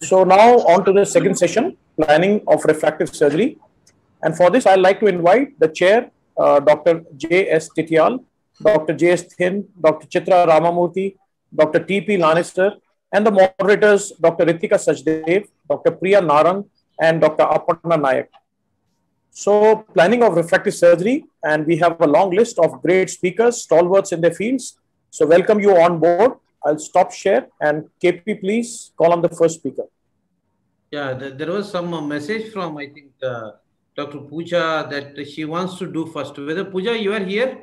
So now on to the second session, planning of refractive surgery. And for this, I'd like to invite the chair, Dr. J.S. Titial, Dr. J.S. Thin, Dr. Chitra Ramamurthy, Dr. T.P. Lannister, and the moderators, Dr. Ritika Sachdev, Dr. Priya Narang, and Dr. Aparna Nayak. So planning of refractive surgery, and we have a long list of great speakers, stalwarts in their fields. So welcome you on board. I'll stop share and KP, please call on the first speaker. Yeah, there was some message from, I think, Dr. Pooja that she wants to do first. Whether Pooja, you are here?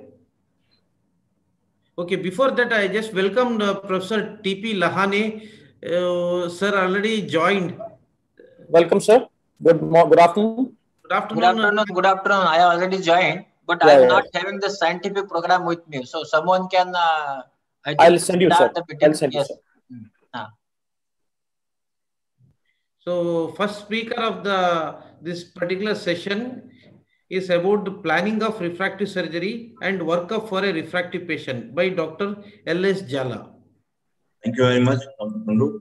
Okay, before that, I just welcomed Professor T.P. Lahane. Sir already joined. Welcome, sir. Good afternoon. Good afternoon. Good afternoon. I already joined, but I am not having the scientific program with me. So someone can. I'll send you, sir. I'll send you, sir. So first speaker of this particular session is about the planning of refractive surgery and workup for a refractive patient by Dr. L.S. Jhala. Thank you very much, Dr. Kundu.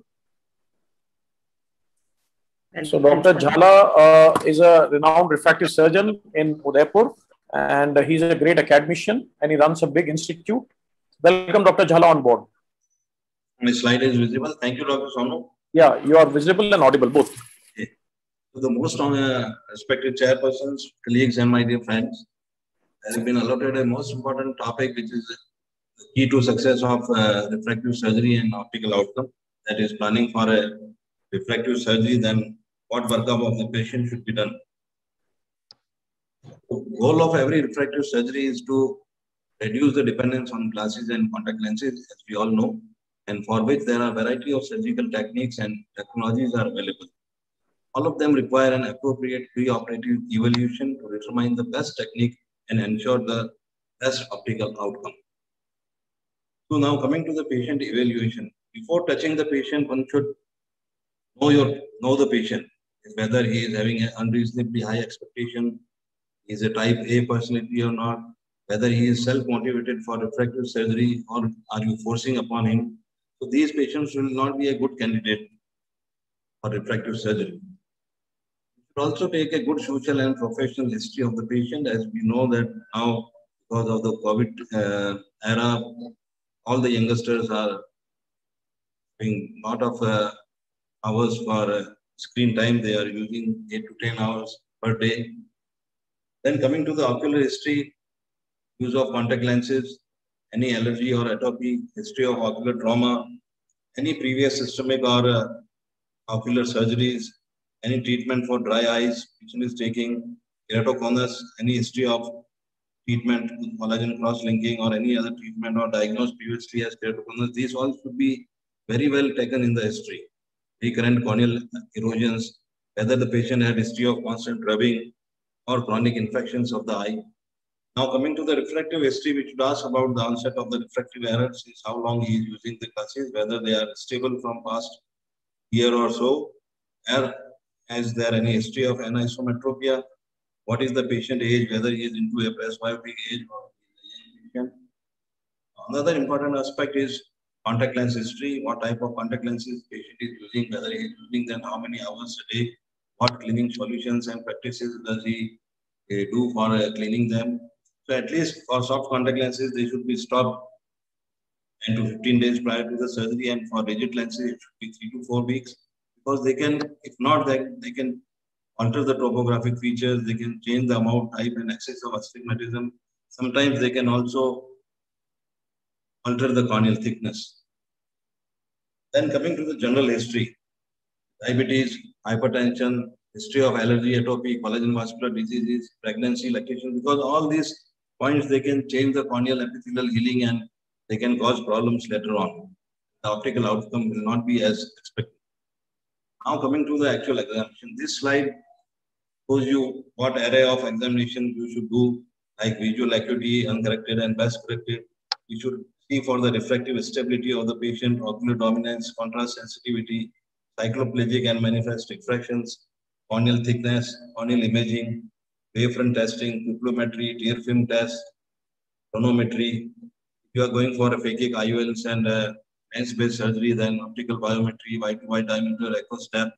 So Dr. Jhala is a renowned refractive surgeon in Udaipur, and he's a great academician, and he runs a big institute. Welcome, Dr. Jhala, on board. My slide is visible. Thank you, Dr. Sonu. Yeah, you are visible and audible, both. Okay. So the most respected chairpersons, colleagues, and my dear friends, there has been allotted a most important topic, which is the key to success of refractive surgery and optical outcome. That is planning for a refractive surgery, then what workup of the patient should be done. The goal of every refractive surgery is to reduce the dependence on glasses and contact lenses, as we all know, and for which there are a variety of surgical techniques and technologies are available. All of them require an appropriate preoperative evaluation to determine the best technique and ensure the best optical outcome. So now coming to the patient evaluation. Before touching the patient, one should know the patient, whether he is having an unreasonably high expectation, is a type A personality or not, whether he is self-motivated for refractive surgery or are you forcing upon him. So these patients will not be a good candidate for refractive surgery. You should also take a good social and professional history of the patient, as we know that now, because of the COVID era, all the youngsters are having a lot of hours for screen time. They are using 8 to 10 hours per day. Then coming to the ocular history, use of contact lenses, any allergy or atopy, history of ocular trauma, any previous systemic or ocular surgeries, any treatment for dry eyes, patient is taking, keratoconus, any history of treatment with collagen cross-linking or any other treatment or diagnosed previously as keratoconus. These all should be very well taken in the history. Recurrent corneal erosions, whether the patient had history of constant rubbing or chronic infections of the eye. Now coming to the refractive history, which would ask about the onset of the refractive errors, is how long he is using the glasses, whether they are stable from past year or so, or is there any history of anisometropia, what is the patient age, whether he is into a presbyopic age or a young patient. Another important aspect is contact lens history, what type of contact lenses patient is using, whether he is using them how many hours a day, what cleaning solutions and practices does he do for cleaning them. So at least for soft contact lenses, they should be stopped 10 to 15 days prior to the surgery, and for rigid lenses, it should be 3 to 4 weeks, because they can, if not, they can alter the topographic features, they can change the amount, type, and excess of astigmatism. Sometimes they can also alter the corneal thickness. Then coming to the general history, diabetes, hypertension, history of allergy, atopy, collagen vascular diseases, pregnancy, lactation, because all these points, they can change the corneal epithelial healing and they can cause problems later on. The optical outcome will not be as expected. Now coming to the actual examination, this slide shows you what array of examination you should do, like visual acuity, uncorrected and best corrected. You should see for the refractive stability of the patient, ocular dominance, contrast sensitivity, cycloplegic and manifest refractions, corneal thickness, corneal imaging, wavefront testing, pupillometry, tear film test, tonometry. If you are going for a phakic IOLs and lens-based surgery, then optical biometry, wide diameter echo step.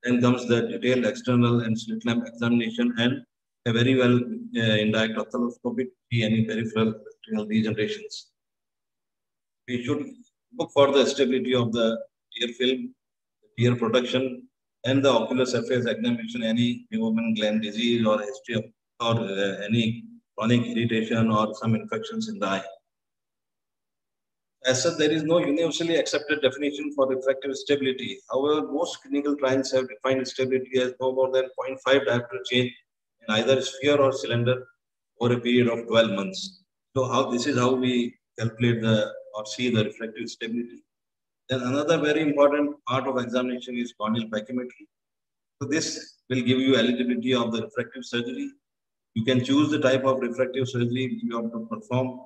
Then comes the detailed external and slit lamp examination and a very well indirect ophthalmoscopic any peripheral retinal degenerations. We should look for the stability of the tear film, tear production, and the ocular surface examination, any Neumann gland disease or history of or any chronic irritation or some infections in the eye. As such, there is no universally accepted definition for refractive stability. However, most clinical trials have defined stability as no more than 0.5 diopter change in either sphere or cylinder over a period of 12 months. So this is how we calculate or see the refractive stability. Then another very important part of examination is corneal pachymetry. So this will give you eligibility of the refractive surgery. You can choose the type of refractive surgery you have to perform.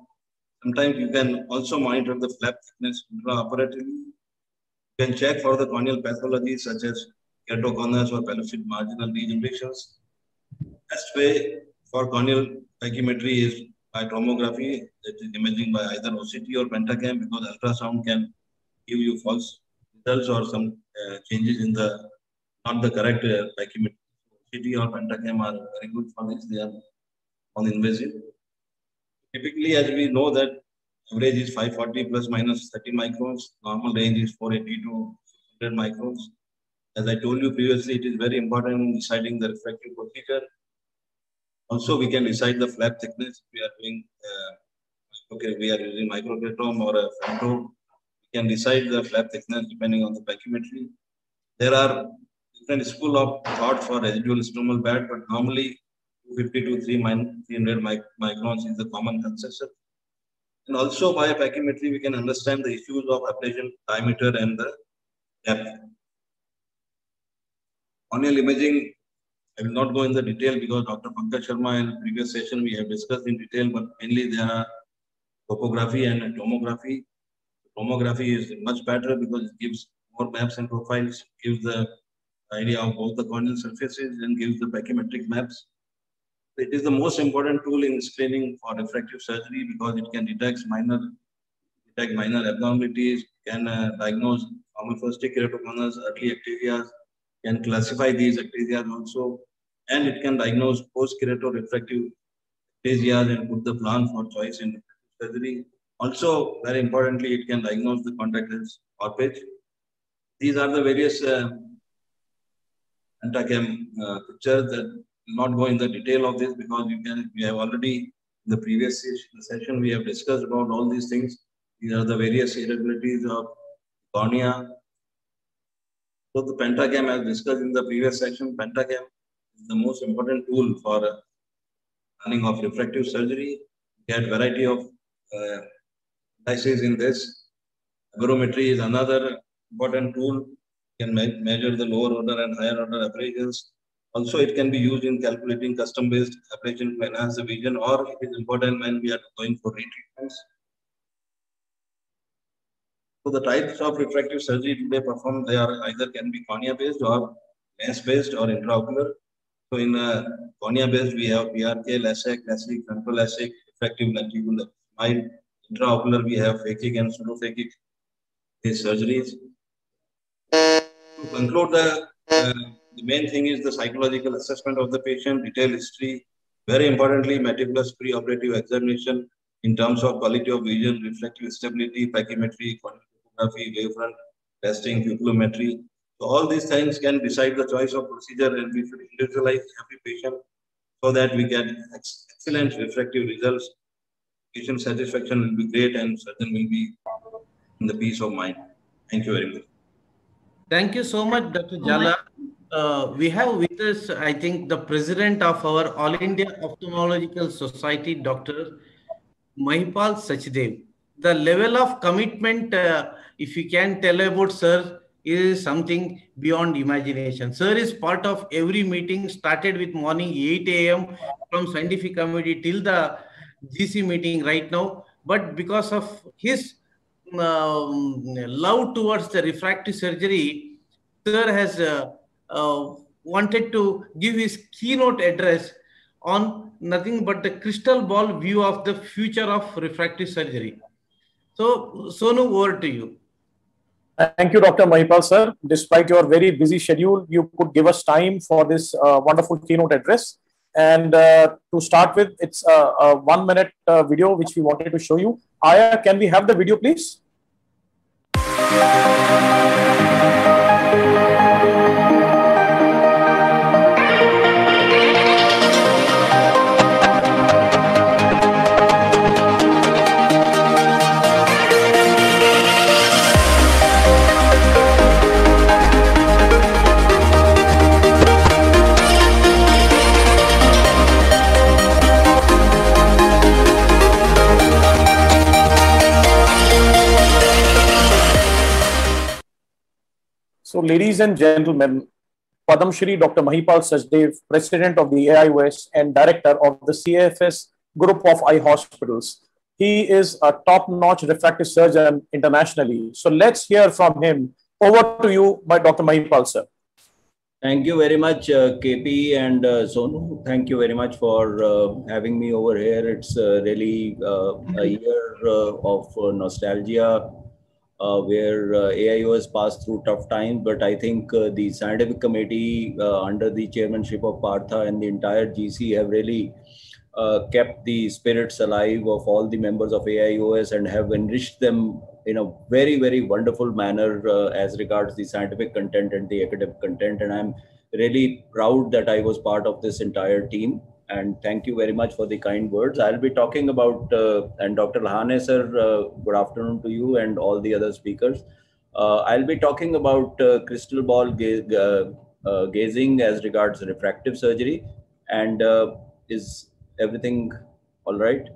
Sometimes you can also monitor the flap thickness intraoperatively. You can check for the corneal pathology such as keratoconus or pellucid marginal degenerations. Best way for corneal pachymetry is by tomography, that is imaging by either OCT or pentacam, because ultrasound can give you false results or some changes in the not the correct pachymetry. OCT or pentacam are very good for this. They are non-invasive. Typically, as we know that average is 540 plus minus 30 microns. Normal range is 480 to 600 microns. As I told you previously, it is very important in deciding the refractive procedure. Also, we can decide the flap thickness. We are doing, we are using microcratom or a femto. We can decide the flap thickness depending on the pachymetry. There are different school of thought for residual stromal band, but normally 250 to 300 microns is the common consensus. And also by pachymetry, we can understand the issues of ablation diameter and the depth. Corneal imaging, I will not go in the detail because Dr. Pankaj Sharma in the previous session we have discussed in detail, but mainly there are topography and tomography. Tomography is much better because it gives more maps and profiles, gives the idea of both the corneal surfaces and gives the pachymetric maps. It is the most important tool in screening for refractive surgery because it can detect minor abnormalities, can diagnose amorphostic keratoconus, early ectasias, can classify these ectasias also, and it can diagnose post-keratorefractive ectasias and put the plan for choice in surgery. Also, very importantly, it can diagnose the contact lens warpage. These are the various pentacam pictures that not go in the detail of this because we have already in the previous session we have discussed about all these things. These are the various irregularities of cornea. So the pentacam, as discussed in the previous section, pentacam is the most important tool for planning of refractive surgery. We had variety of indices in this. Aberrometry is another important tool. You can measure the lower order and higher order aberrations. Also, it can be used in calculating custom-based aberration to enhance the vision, or it is important when we are going for retreatments. So the types of refractive surgery today performed, they are either can be cornea-based or lens-based or intraocular. So in cornea-based, we have PRK, LASIK, frontal LASIK, refractive lenticular smile. Intraocular, we have phakic and pseudophakic surgeries. To conclude, the main thing is the psychological assessment of the patient, detailed history, very importantly, meticulous pre-operative examination in terms of quality of vision, reflective stability, pachymetry, topography, wavefront testing, pupillometry. So all these things can decide the choice of procedure, and we should individualize every patient so that we get excellent refractive results. Patient satisfaction will be great and surgeon will be in the peace of mind. Thank you very much. Thank you so much, Dr. Jala. We have with us, I think, the president of our All India Ophthalmological Society, Dr. Mahipal Sachdev. The level of commitment, if you can tell about sir, is something beyond imagination. Sir is part of every meeting, started with morning 8 a.m. from scientific committee till the GC meeting right now. But because of his love towards the refractive surgery, sir has wanted to give his keynote address on nothing but the crystal ball view of the future of refractive surgery. So, Sonu, over to you. Thank you, Dr. Mahipal, sir. Despite your very busy schedule, you could give us time for this wonderful keynote address. And to start with, it's a 1 minute video which we wanted to show you. Aya, can we have the video, please? So, ladies and gentlemen, Padam Shri Dr. Mahipal Sachdev, President of the AIOS and Director of the CFS Group of Eye Hospitals. He is a top-notch refractive surgeon internationally. So, let's hear from him. Over to you, by Dr. Mahipal, sir. Thank you very much, KP and Sonu. Thank you very much for having me over here. It's really a year of nostalgia. Where AIOS passed through tough times, but I think the scientific committee under the chairmanship of Partha and the entire GC have really kept the spirits alive of all the members of AIOS and have enriched them in a very, very wonderful manner as regards the scientific content and the academic content. And I'm really proud that I was part of this entire team. And thank you very much for the kind words. I'll be talking about, and Dr. Lahane sir, good afternoon to you and all the other speakers. I'll be talking about crystal ball gazing as regards refractive surgery. And is everything all right?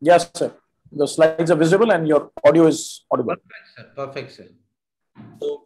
Yes, sir. The slides are visible and your audio is audible. Perfect, sir. Perfect, sir. So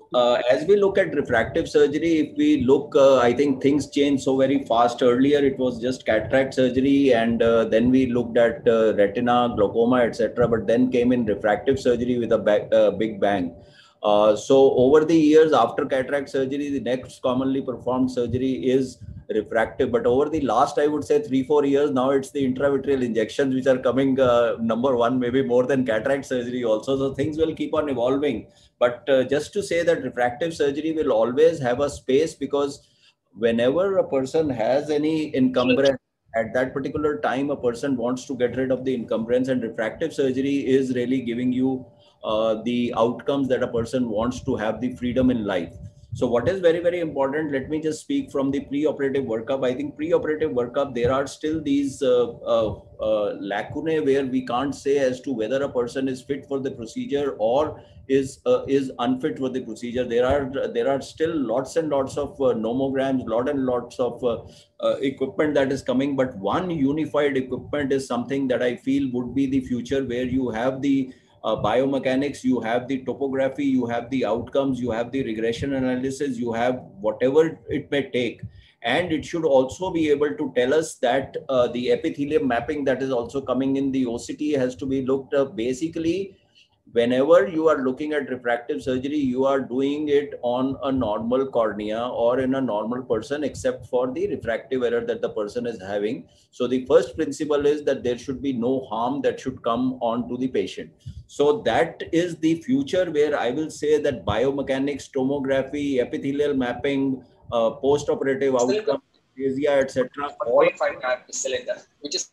as we look at refractive surgery, if we look, I think things change so very fast. Earlier, it was just cataract surgery, and then we looked at retina, glaucoma, etc. But then came in refractive surgery with a big bang. So over the years after cataract surgery, the next commonly performed surgery is refractive. But over the last, I would say 3-4 years, now it's the intravitreal injections which are coming number one, maybe more than cataract surgery also. So things will keep on evolving. But just to say that refractive surgery will always have a space, because whenever a person has any encumbrance, at that particular time, a person wants to get rid of the encumbrance, and refractive surgery is really giving you the outcomes that a person wants to have, the freedom in life. So what is very, very important, let me just speak from the pre-operative workup. I think pre-operative workup, there are still these lacunae where we can't say as to whether a person is fit for the procedure or is unfit for the procedure. There are still lots and lots of nomograms, lots of equipment that is coming, but one unified equipment is something that I feel would be the future, where you have the biomechanics, you have the topography, you have the outcomes, you have the regression analysis, you have whatever it may take. And it should also be able to tell us that the epithelium mapping that is also coming in the OCT has to be looked up. Basically, whenever you are looking at refractive surgery, you are doing it on a normal cornea or in a normal person, except for the refractive error that the person is having. So the first principle is that there should be no harm that should come on to the patient. So that is the future, where I will say that biomechanics, tomography, epithelial mapping, post-operative outcome, etc. Which is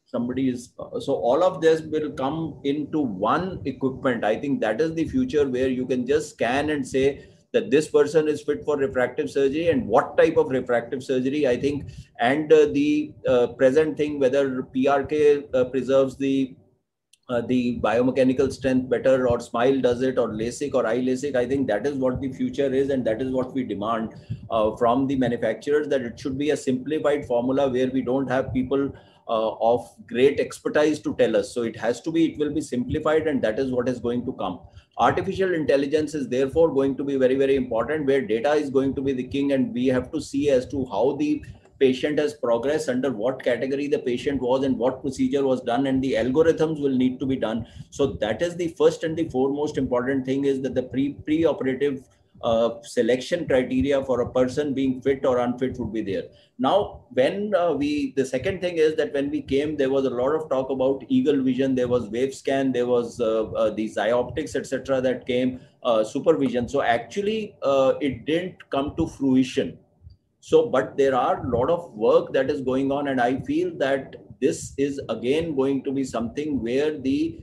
somebody is, so all of this will come into one equipment. I think that is the future, where you can just scan and say that this person is fit for refractive surgery and what type of refractive surgery, I think. And the present thing, whether PRK preserves the biomechanical strength better, or SMILE does it, or LASIK or iLASIK, I think that is what the future is, and that is what we demand from the manufacturers, that it should be a simplified formula where we don't have people of great expertise to tell us. So it will be simplified, and that is what is going to come. Artificial intelligence is therefore going to be very, very important, where data is going to be the king, and we have to see as to how the patient has progressed, under what category the patient was, and what procedure was done, and the algorithms will need to be done. So that is the first and the foremost important thing, is that the pre-operative selection criteria for a person being fit or unfit would be there. Now, when the second thing is that when we came, there was a lot of talk about Eagle Vision, there was Wavescan, there was the Zyoptics, etc. that came, supervision. So actually, it didn't come to fruition. So, but there are a lot of work that is going on, and I feel that this is again going to be something where the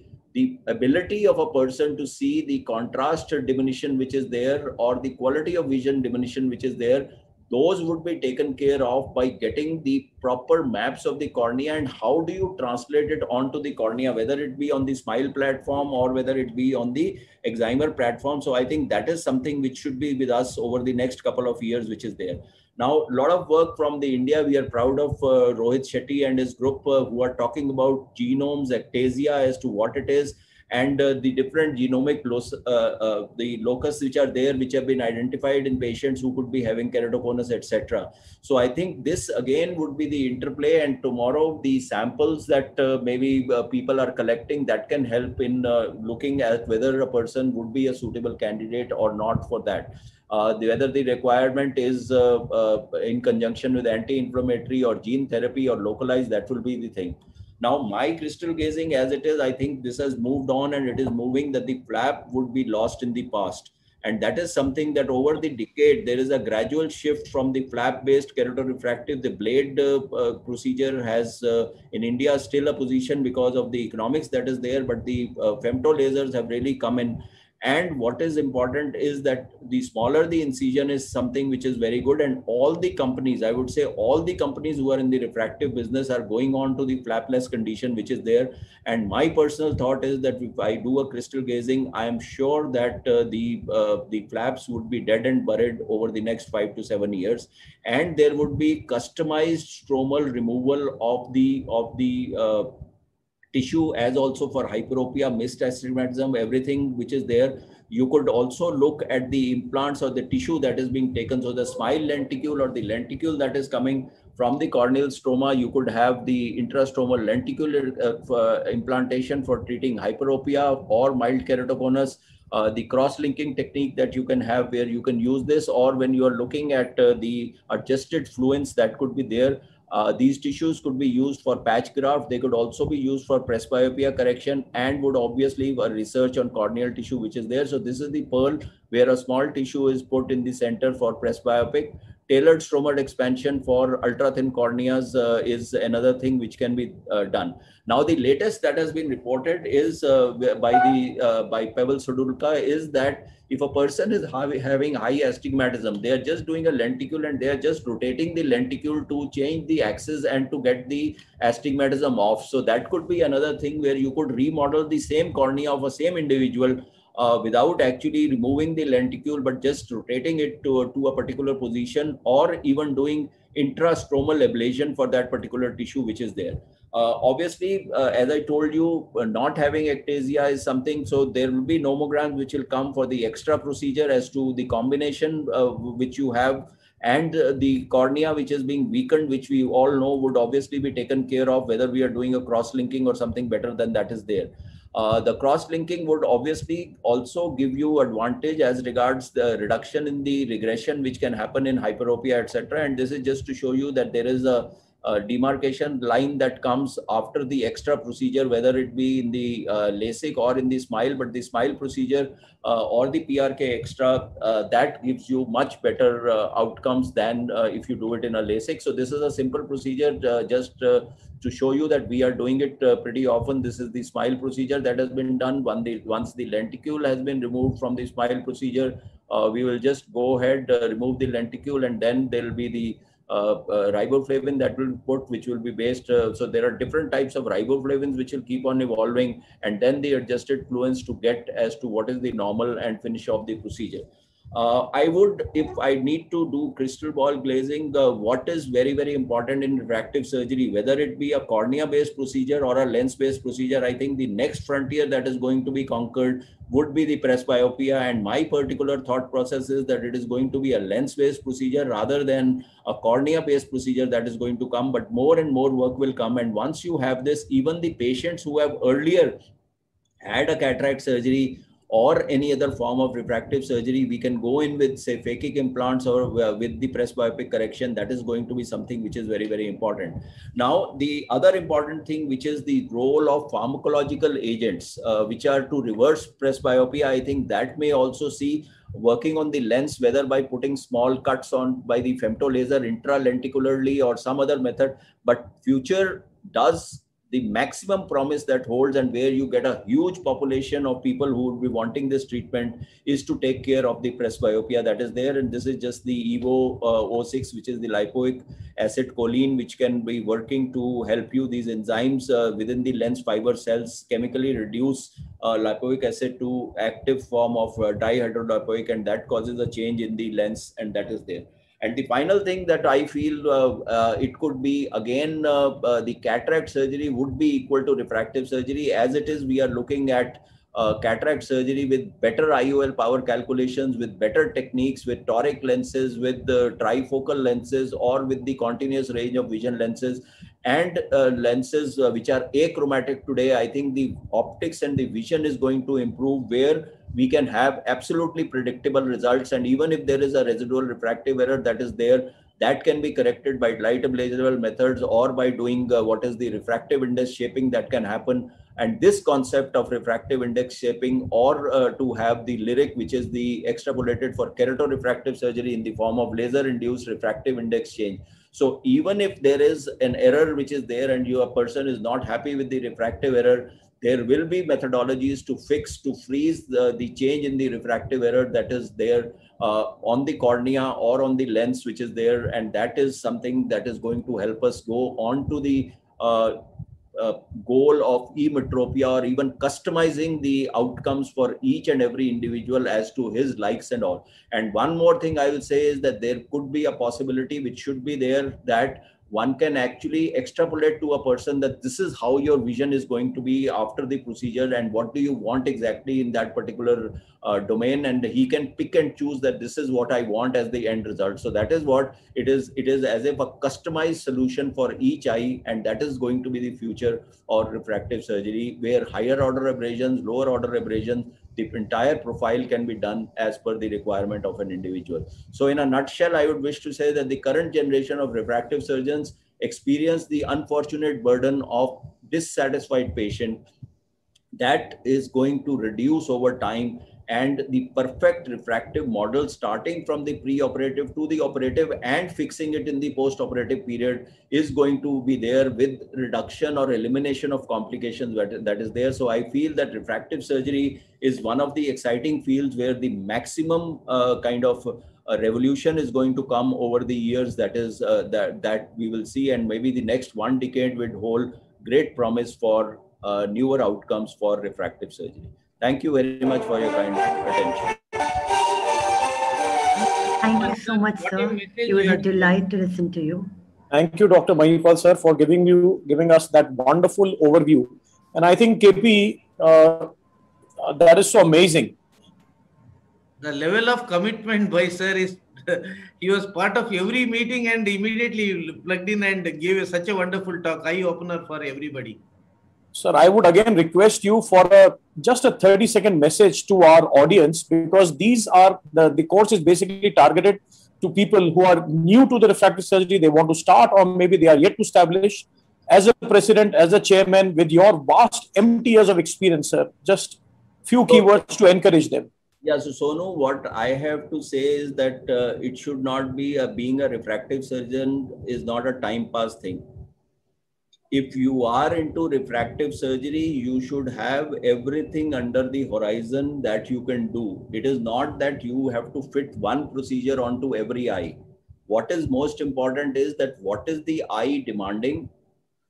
ability of a person to see the contrast diminution which is there, or the quality of vision diminution which is there, those would be taken care of by getting the proper maps of the cornea, and how do you translate it onto the cornea, whether it be on the SMILE platform or whether it be on the Excimer platform. So I think that is something which should be with us over the next couple of years, which is there. Now, a lot of work from the India. We are proud of Rohit Shetty and his group who are talking about genomes, ectasia as to what it is, and the different genomic the locus which are there, which have been identified in patients who could be having keratoconus, etc. So I think this again would be the interplay, and tomorrow the samples that maybe people are collecting, that can help in looking at whether a person would be a suitable candidate or not for that. Whether the requirement is in conjunction with anti-inflammatory or gene therapy or localized, that will be the thing. Now, my crystal gazing as it is, I think this has moved on, and it is moving that the flap would be lost in the past. And that is something that over the decade, there is a gradual shift from the flap-based keratorefractive. The blade procedure has in India still a position because of the economics that is there, but the femto lasers have really come in. And what is important is that the smaller the incision is something which is very good. And all the companies, I would say all the companies who are in the refractive business are going on to the flapless condition, which is there. And my personal thought is that if I do a crystal gazing, I am sure that the flaps would be dead and buried over the next 5 to 7 years. And there would be customized stromal removal of the tissue, as also for hyperopia, missed astigmatism, everything which is there. You could also look at the implants or the tissue that is being taken. So the SMILE lenticule or the lenticule that is coming from the corneal stroma, you could have the intrastromal lenticular implantation for treating hyperopia or mild keratoconus. The cross-linking technique that you can have where you can use this, or when you are looking at the adjusted fluence that could be there. These tissues could be used for patch graft. They could also be used for presbyopia correction, and would obviously research on corneal tissue which is there. So this is the pearl where a small tissue is put in the center for presbyopic. Tailored stromal expansion for ultra thin corneas is another thing which can be done. Now, the latest that has been reported is by Pavel Sodulka is that if a person is having high astigmatism, they are just doing a lenticule and they are just rotating the lenticule to change the axis and to get the astigmatism off. So that could be another thing where you could remodel the same cornea of a same individual without actually removing the lenticule, but just rotating it to a particular position, or even doing intrastromal ablation for that particular tissue which is there. Obviously, as I told you, not having ectasia is something, so there will be nomograms which will come for the extra procedure as to the combination which you have, and the cornea which is being weakened, which we all know would obviously be taken care of, whether we are doing a cross-linking or something better than that is there. The cross-linking would obviously also give you advantage as regards the reduction in the regression which can happen in hyperopia, etc. And this is just to show you that there is a demarcation line that comes after the extra procedure, whether it be in the LASIK or in the SMILE. But the SMILE procedure or the PRK extra, that gives you much better outcomes than if you do it in a LASIK. So this is a simple procedure just to show you that we are doing it pretty often. This is the SMILE procedure that has been done. Once the lenticule has been removed from the SMILE procedure, we will just go ahead, remove the lenticule, and then there will be the riboflavin that will put, which will be based. So there are different types of riboflavins which will keep on evolving, and then the adjusted fluence to get as to what is the normal and finish of the procedure. I would, if I need to do crystal ball glazing, what is very, very important in refractive surgery, whether it be a cornea-based procedure or a lens-based procedure, I think the next frontier that is going to be conquered would be the presbyopia. And my particular thought process is that it is going to be a lens-based procedure rather than a cornea-based procedure that is going to come. But more and more work will come. And once you have this, even the patients who have earlier had a cataract surgery or any other form of refractive surgery, we can go in with, say, phakic implants or with the presbyopic correction. That is going to be something which is very, very important. Now, the other important thing, which is the role of pharmacological agents, which are to reverse presbyopia, I think that may also see working on the lens, whether by putting small cuts on by the femtolaser intralenticularly or some other method. But future does the maximum promise that holds, and where you get a huge population of people who would be wanting this treatment, is to take care of the presbyopia that is there. And this is just the EVO 06, which is the lipoic acid choline, which can be working to help you. These enzymes within the lens fiber cells chemically reduce lipoic acid to active form of dihydrolipoic, and that causes a change in the lens, and that is there. And the final thing that I feel it could be, again, the cataract surgery would be equal to refractive surgery. As it is, we are looking at cataract surgery with better IOL power calculations, with better techniques, with toric lenses, with the trifocal lenses, or with the continuous range of vision lenses, and lenses which are achromatic today. I think the optics and the vision is going to improve, where we can have absolutely predictable results. And even if there is a residual refractive error that is there, that can be corrected by light ablative methods or by doing what is the refractive index shaping that can happen. And this concept of refractive index shaping, or to have the LYRIC, which is the extrapolated for keratorefractive surgery in the form of laser-induced refractive index change. So even if there is an error which is there and your person is not happy with the refractive error, there will be methodologies to fix, to freeze the change in the refractive error that is there on the cornea or on the lens which is there. And that is something that is going to help us go on to the goal of emetropia, or even customizing the outcomes for each and every individual as to his likes and all. And one more thing I will say is that there could be a possibility, which should be there, that one can actually extrapolate to a person that this is how your vision is going to be after the procedure, and what do you want exactly in that particular domain, and he can pick and choose that this is what I want as the end result. So that is what it is. It is as if a customized solution for each eye, and that is going to be the future of refractive surgery, where higher order abrasions, lower order abrasions, the entire profile can be done as per the requirement of an individual. So in a nutshell, I would wish to say that the current generation of refractive surgeons experience the unfortunate burden of dissatisfied patient that is going to reduce over time, and the perfect refractive model, starting from the pre-operative to the operative and fixing it in the post-operative period, is going to be there, with reduction or elimination of complications that is there. So I feel that refractive surgery is one of the exciting fields where the maximum kind of revolution is going to come over the years. That is that we will see, and maybe the next 1 decade will hold great promise for newer outcomes for refractive surgery. Thank you very much for your kind attention. Thank you so much, sir. It was a delight to listen to you. Thank you, Dr. Mahipal, sir, for giving us that wonderful overview. And I think, KP, that is so amazing. The level of commitment by sir is, he was part of every meeting and immediately plugged in and gave such a wonderful talk, eye opener for everybody. Sir, I would again request you for just a 30-second message to our audience, because these are the course is basically targeted to people who are new to the refractive surgery. They want to start, or maybe they are yet to establish. As a president, as a chairman, with your vast empty years of experience, sir, just few keywords to encourage them. Yeah, so Sonu, what I have to say is that it should not be being a refractive surgeon is not a time pass thing. If you are into refractive surgery, you should have everything under the horizon that you can do. It is not that you have to fit one procedure onto every eye. What is most important is that what is the eye demanding?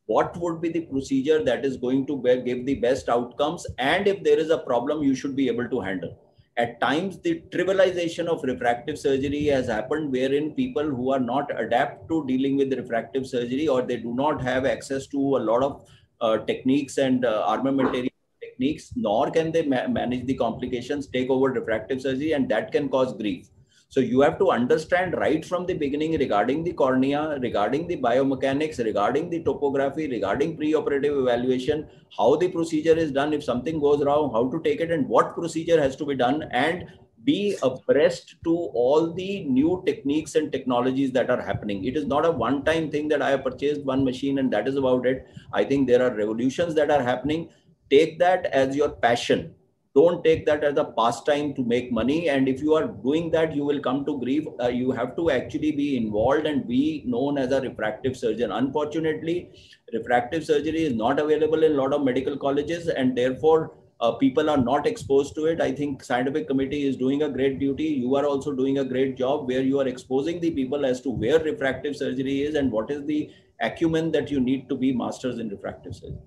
What would be the procedure that is going to give the best outcomes? And if there is a problem, you should be able to handle. At times, the trivialization of refractive surgery has happened, wherein people who are not adept to dealing with refractive surgery, or they do not have access to a lot of techniques and armamentarium techniques, nor can they manage the complications, take over refractive surgery, and that can cause grief. So you have to understand right from the beginning regarding the cornea, regarding the biomechanics, regarding the topography, regarding pre-operative evaluation, how the procedure is done. If something goes wrong, how to take it and what procedure has to be done, and be abreast to all the new techniques and technologies that are happening. It is not a one-time thing that I have purchased one machine and that is about it. I think there are revolutions that are happening. Take that as your passion. Don't take that as a pastime to make money. And if you are doing that, you will come to grief. You have to actually be involved and be known as a refractive surgeon. Unfortunately, refractive surgery is not available in a lot of medical colleges, and therefore people are not exposed to it. I think scientific committee is doing a great duty. You are also doing a great job where you are exposing the people as to where refractive surgery is and what is the acumen that you need to be masters in refractive surgery.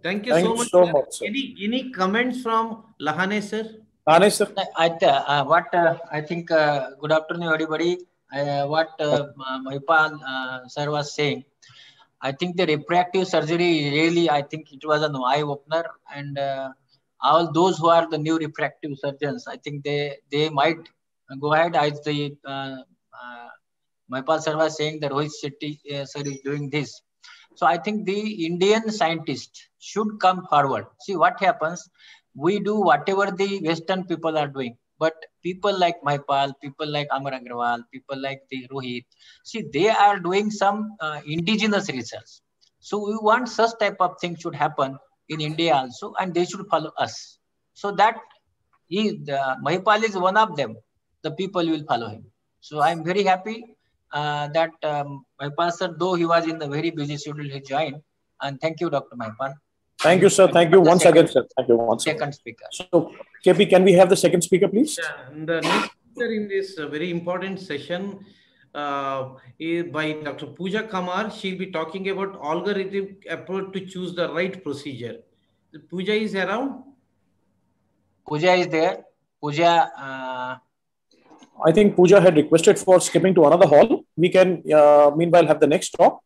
Thank you so much, sir. Any comments from Lahane sir? Lahane sir. I think good afternoon everybody. What Mahipal sir was saying, I think the refractive surgery really, I think it was an eye opener, and all those who are the new refractive surgeons, I think they might go ahead as the Mahipal sir was saying that Rohit Shetty sir is doing this. So I think the Indian scientists should come forward. See what happens. We do whatever the Western people are doing, but people like Mahipal, people like Amar Agrawal, people like the Rohit, see, they are doing some indigenous research. So we want such type of thing should happen in India also, and they should follow us. So that Mahipal is one of them. The people will follow him. So I'm very happy that Mahipal sir, though he was in the very busy schedule, he joined. And thank you, Dr. Mahipal. Thank you, sir. Thank you once again, sir. Thank you once again. Second speaker. So, KP, can we have the second speaker, please? Yeah, the next speaker in this very important session is by Dr. Pooja Kamar. She'll be talking about algorithmic approach to choose the right procedure. Pooja is around? Pooja is there. Pooja. I think Pooja had requested for skipping to another hall. We can, meanwhile, have the next talk.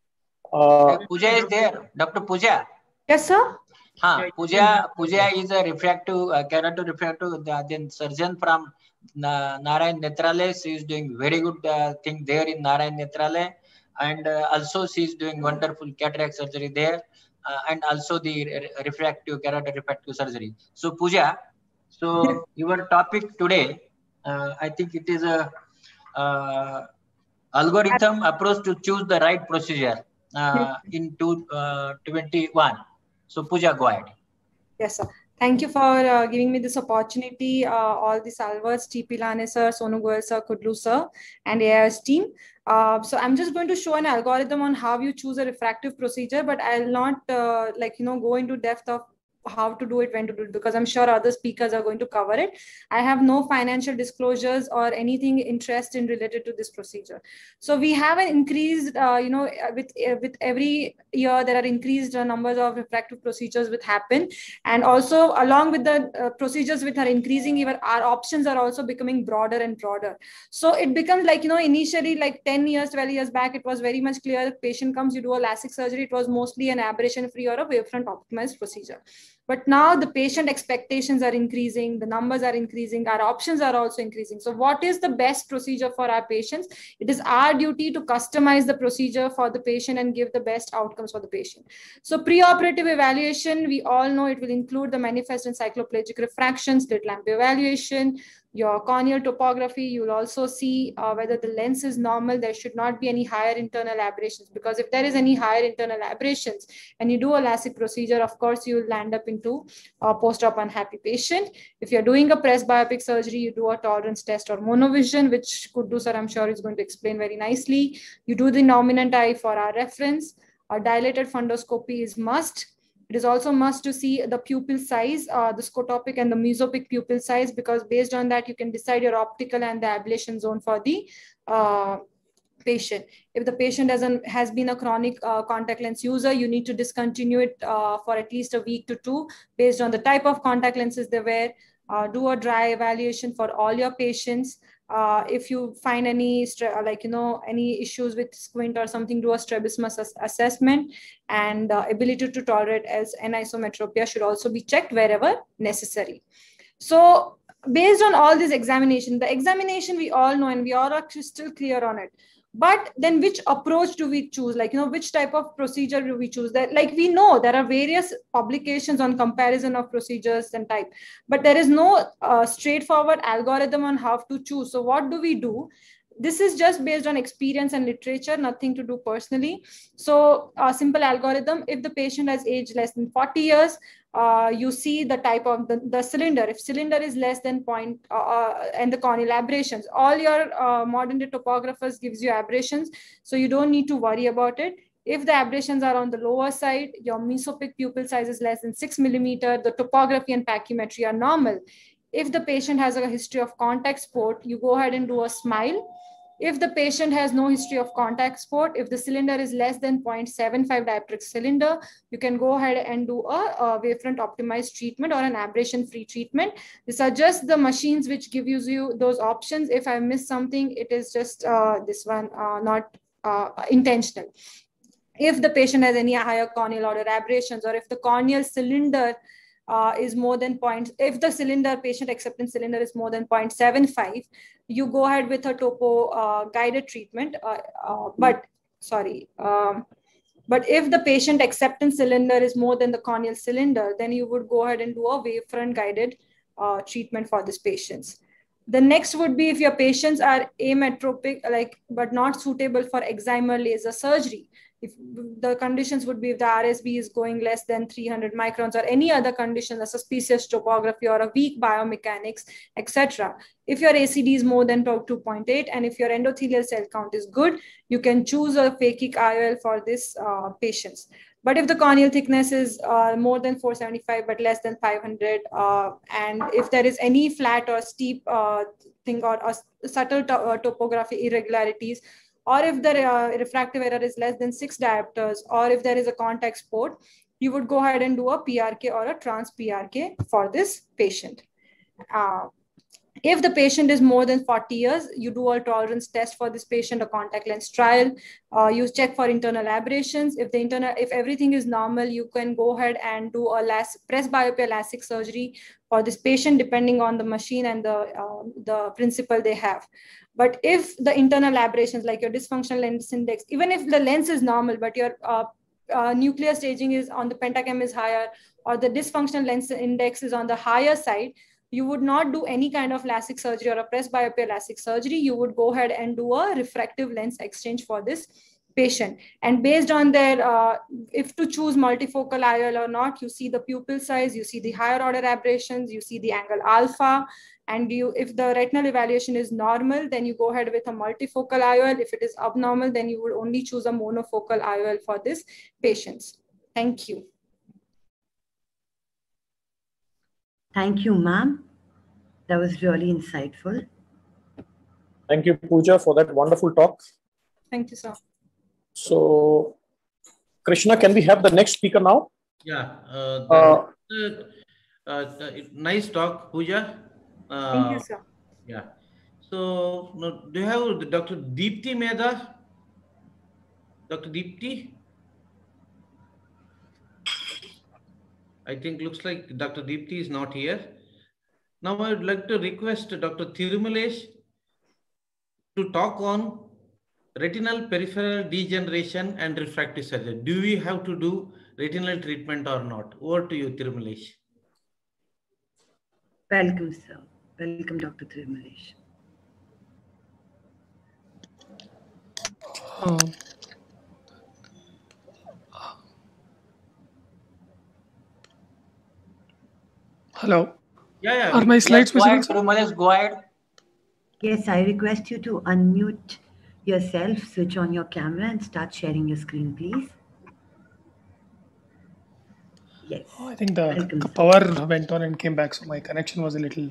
Pooja is there. Dr. Pooja. Yes, sir. Pooja is a refractive, keratorefractive then surgeon from Narayan Nethralaya. She is doing very good thing there in Narayan Nethralaya, and also she is doing wonderful cataract surgery there, and also the refractive keratorefractive surgery. So Pooja, so your topic today, I think it is a algorithm approach to choose the right procedure in 2021. So Pooja, go ahead. Yes, sir. Thank you for giving me this opportunity. All the salvers, TP Lahane sir, Sonu Goyal sir, Kudlu sir, and AIS team. So I'm just going to show an algorithm on how you choose a refractive procedure, but I'll not go into depth of how to do it, when to do it, because I'm sure other speakers are going to cover it. I have no financial disclosures or anything interest in related to this procedure. So we have an increased, with every year there are increased numbers of refractive procedures which happen, and also along with the procedures which are increasing, even our options are also becoming broader and broader. So it becomes like, initially like 10 years, 12 years back, it was very much clear. Patient comes, you do a LASIK surgery. It was mostly an aberration-free or a wavefront optimized procedure. But now the patient expectations are increasing, the numbers are increasing, our options are also increasing. So what is the best procedure for our patients? It is our duty to customize the procedure for the patient and give the best outcomes for the patient. So preoperative evaluation, we all know it will include the manifest and cycloplegic refraction, slit lamp evaluation, your corneal topography. You will also see whether the lens is normal. There should not be any higher internal aberrations, because if there is any higher internal aberrations and you do a LASIK procedure, of course, you will land up into a post-op unhappy patient. If you're doing a presbyopic surgery, you do a tolerance test or monovision, which Kuddu sir, I'm sure, is going to explain very nicely. You do the nominant eye for our reference. A dilated fundoscopy is must. It is also must to see the pupil size, the scotopic and the mesopic pupil size, because based on that, you can decide your optical and the ablation zone for the patient. If the patient has been a chronic contact lens user, you need to discontinue it for at least a week to 2 based on the type of contact lenses they wear. Do a dry evaluation for all your patients. If you find any any issues with squint or something, do a strabismus assessment, and ability to tolerate as anisometropia should also be checked wherever necessary. So based on all this examination, the examination we all know and we all are crystal clear on it. But then which approach do we choose? Like, which type of procedure do we choose? That, like, we know there are various publications on comparison of procedures and type, but there is no straightforward algorithm on how to choose. So what do we do? This is just based on experience and literature, nothing to do personally. So a simple algorithm: if the patient has aged less than 40 years, you see the type of the cylinder. If cylinder is less than point and the corneal aberrations, all your modern day topographers gives you aberrations, so you don't need to worry about it. If the aberrations are on the lower side, your mesopic pupil size is less than 6 millimeter, the topography and pachymetry are normal. If the patient has a history of contact sport, you go ahead and do a SMILE. If the patient has no history of contact sport, if the cylinder is less than 0.75 dioptric cylinder, you can go ahead and do a wavefront optimized treatment or an aberration-free treatment. These are just the machines which give you those options. If I miss something, it is just this one, not intentional. If the patient has any higher corneal order aberrations, or if the corneal cylinder is more than if the cylinder patient acceptance cylinder is more than 0.75, you go ahead with a topo guided treatment. But if the patient acceptance cylinder is more than the corneal cylinder, then you would go ahead and do a wavefront guided treatment for these patients. The next would be if your patients are ametropic, but not suitable for excimer laser surgery. If the conditions would be if the RSB is going less than 300 microns, or any other condition, a suspicious topography or a weak biomechanics, etc. If your ACD is more than 2.8 and if your endothelial cell count is good, you can choose a phakic IOL for this patients. But if the corneal thickness is more than 475 but less than 500, and if there is any flat or steep thing or subtle topography irregularities, or if the refractive error is less than 6 diopters, or if there is a contact sport, you would go ahead and do a PRK or a trans PRK for this patient. If the patient is more than 40 years, you do a tolerance test for this patient, a contact lens trial. You check for internal aberrations. If everything is normal, you can go ahead and do a presbyopia LASIK surgery for this patient, depending on the machine and the principle they have. But if the internal aberrations, like your dysfunctional lens index, even if the lens is normal, but your nuclear staging is on the pentachem is higher, or the dysfunctional lens index is on the higher side, you would not do any kind of LASIK surgery or a presbyopia LASIK surgery. You would go ahead and do a refractive lens exchange for this patient. And based on their, if to choose multifocal IOL or not, you see the pupil size, you see the higher order aberrations, you see the angle alpha, and if the retinal evaluation is normal, then you go ahead with a multifocal IOL. If it is abnormal, then you would only choose a monofocal IOL for this patients. Thank you. Thank you, ma'am. That was really insightful. Thank you, Pooja, for that wonderful talk. Thank you, sir. So, Krishna, can we have the next speaker now? Yeah. Nice talk, Pooja. Thank you, sir. Yeah. So, do you have Dr. Deepti Mehta? Dr. Deepti? I think looks like Dr. Deepti is not here. Now I would like to request Dr. Thirumalesh to talk on retinal peripheral degeneration and refractive surgery. Do we have to do retinal treatment or not? Over to you, Thirumalesh. Welcome, sir. Welcome, Dr. Thirumalesh. Hello. Yeah. Are my slides visible? Go ahead. Yes, I request you to unmute yourself, switch on your camera, and start sharing your screen, please. Yes. Oh, I think the power went on and came back, so my connection was a little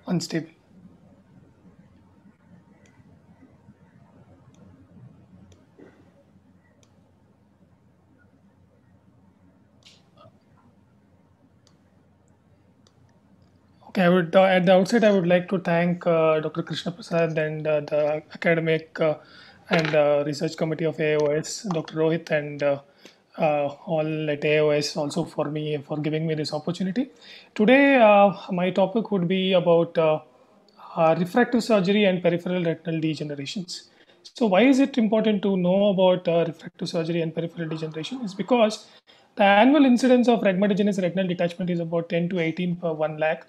unstable. Okay, I would at the outset I would like to thank Dr. Krishna Prasad and the academic and research committee of AAOS, Dr. Rohit and all at AOS also for giving me this opportunity. Today, my topic would be about refractive surgery and peripheral retinal degenerations. So why is it important to know about refractive surgery and peripheral degeneration? Is because the annual incidence of rhegmatogenous retinal detachment is about 10 to 18 per 1 lakh.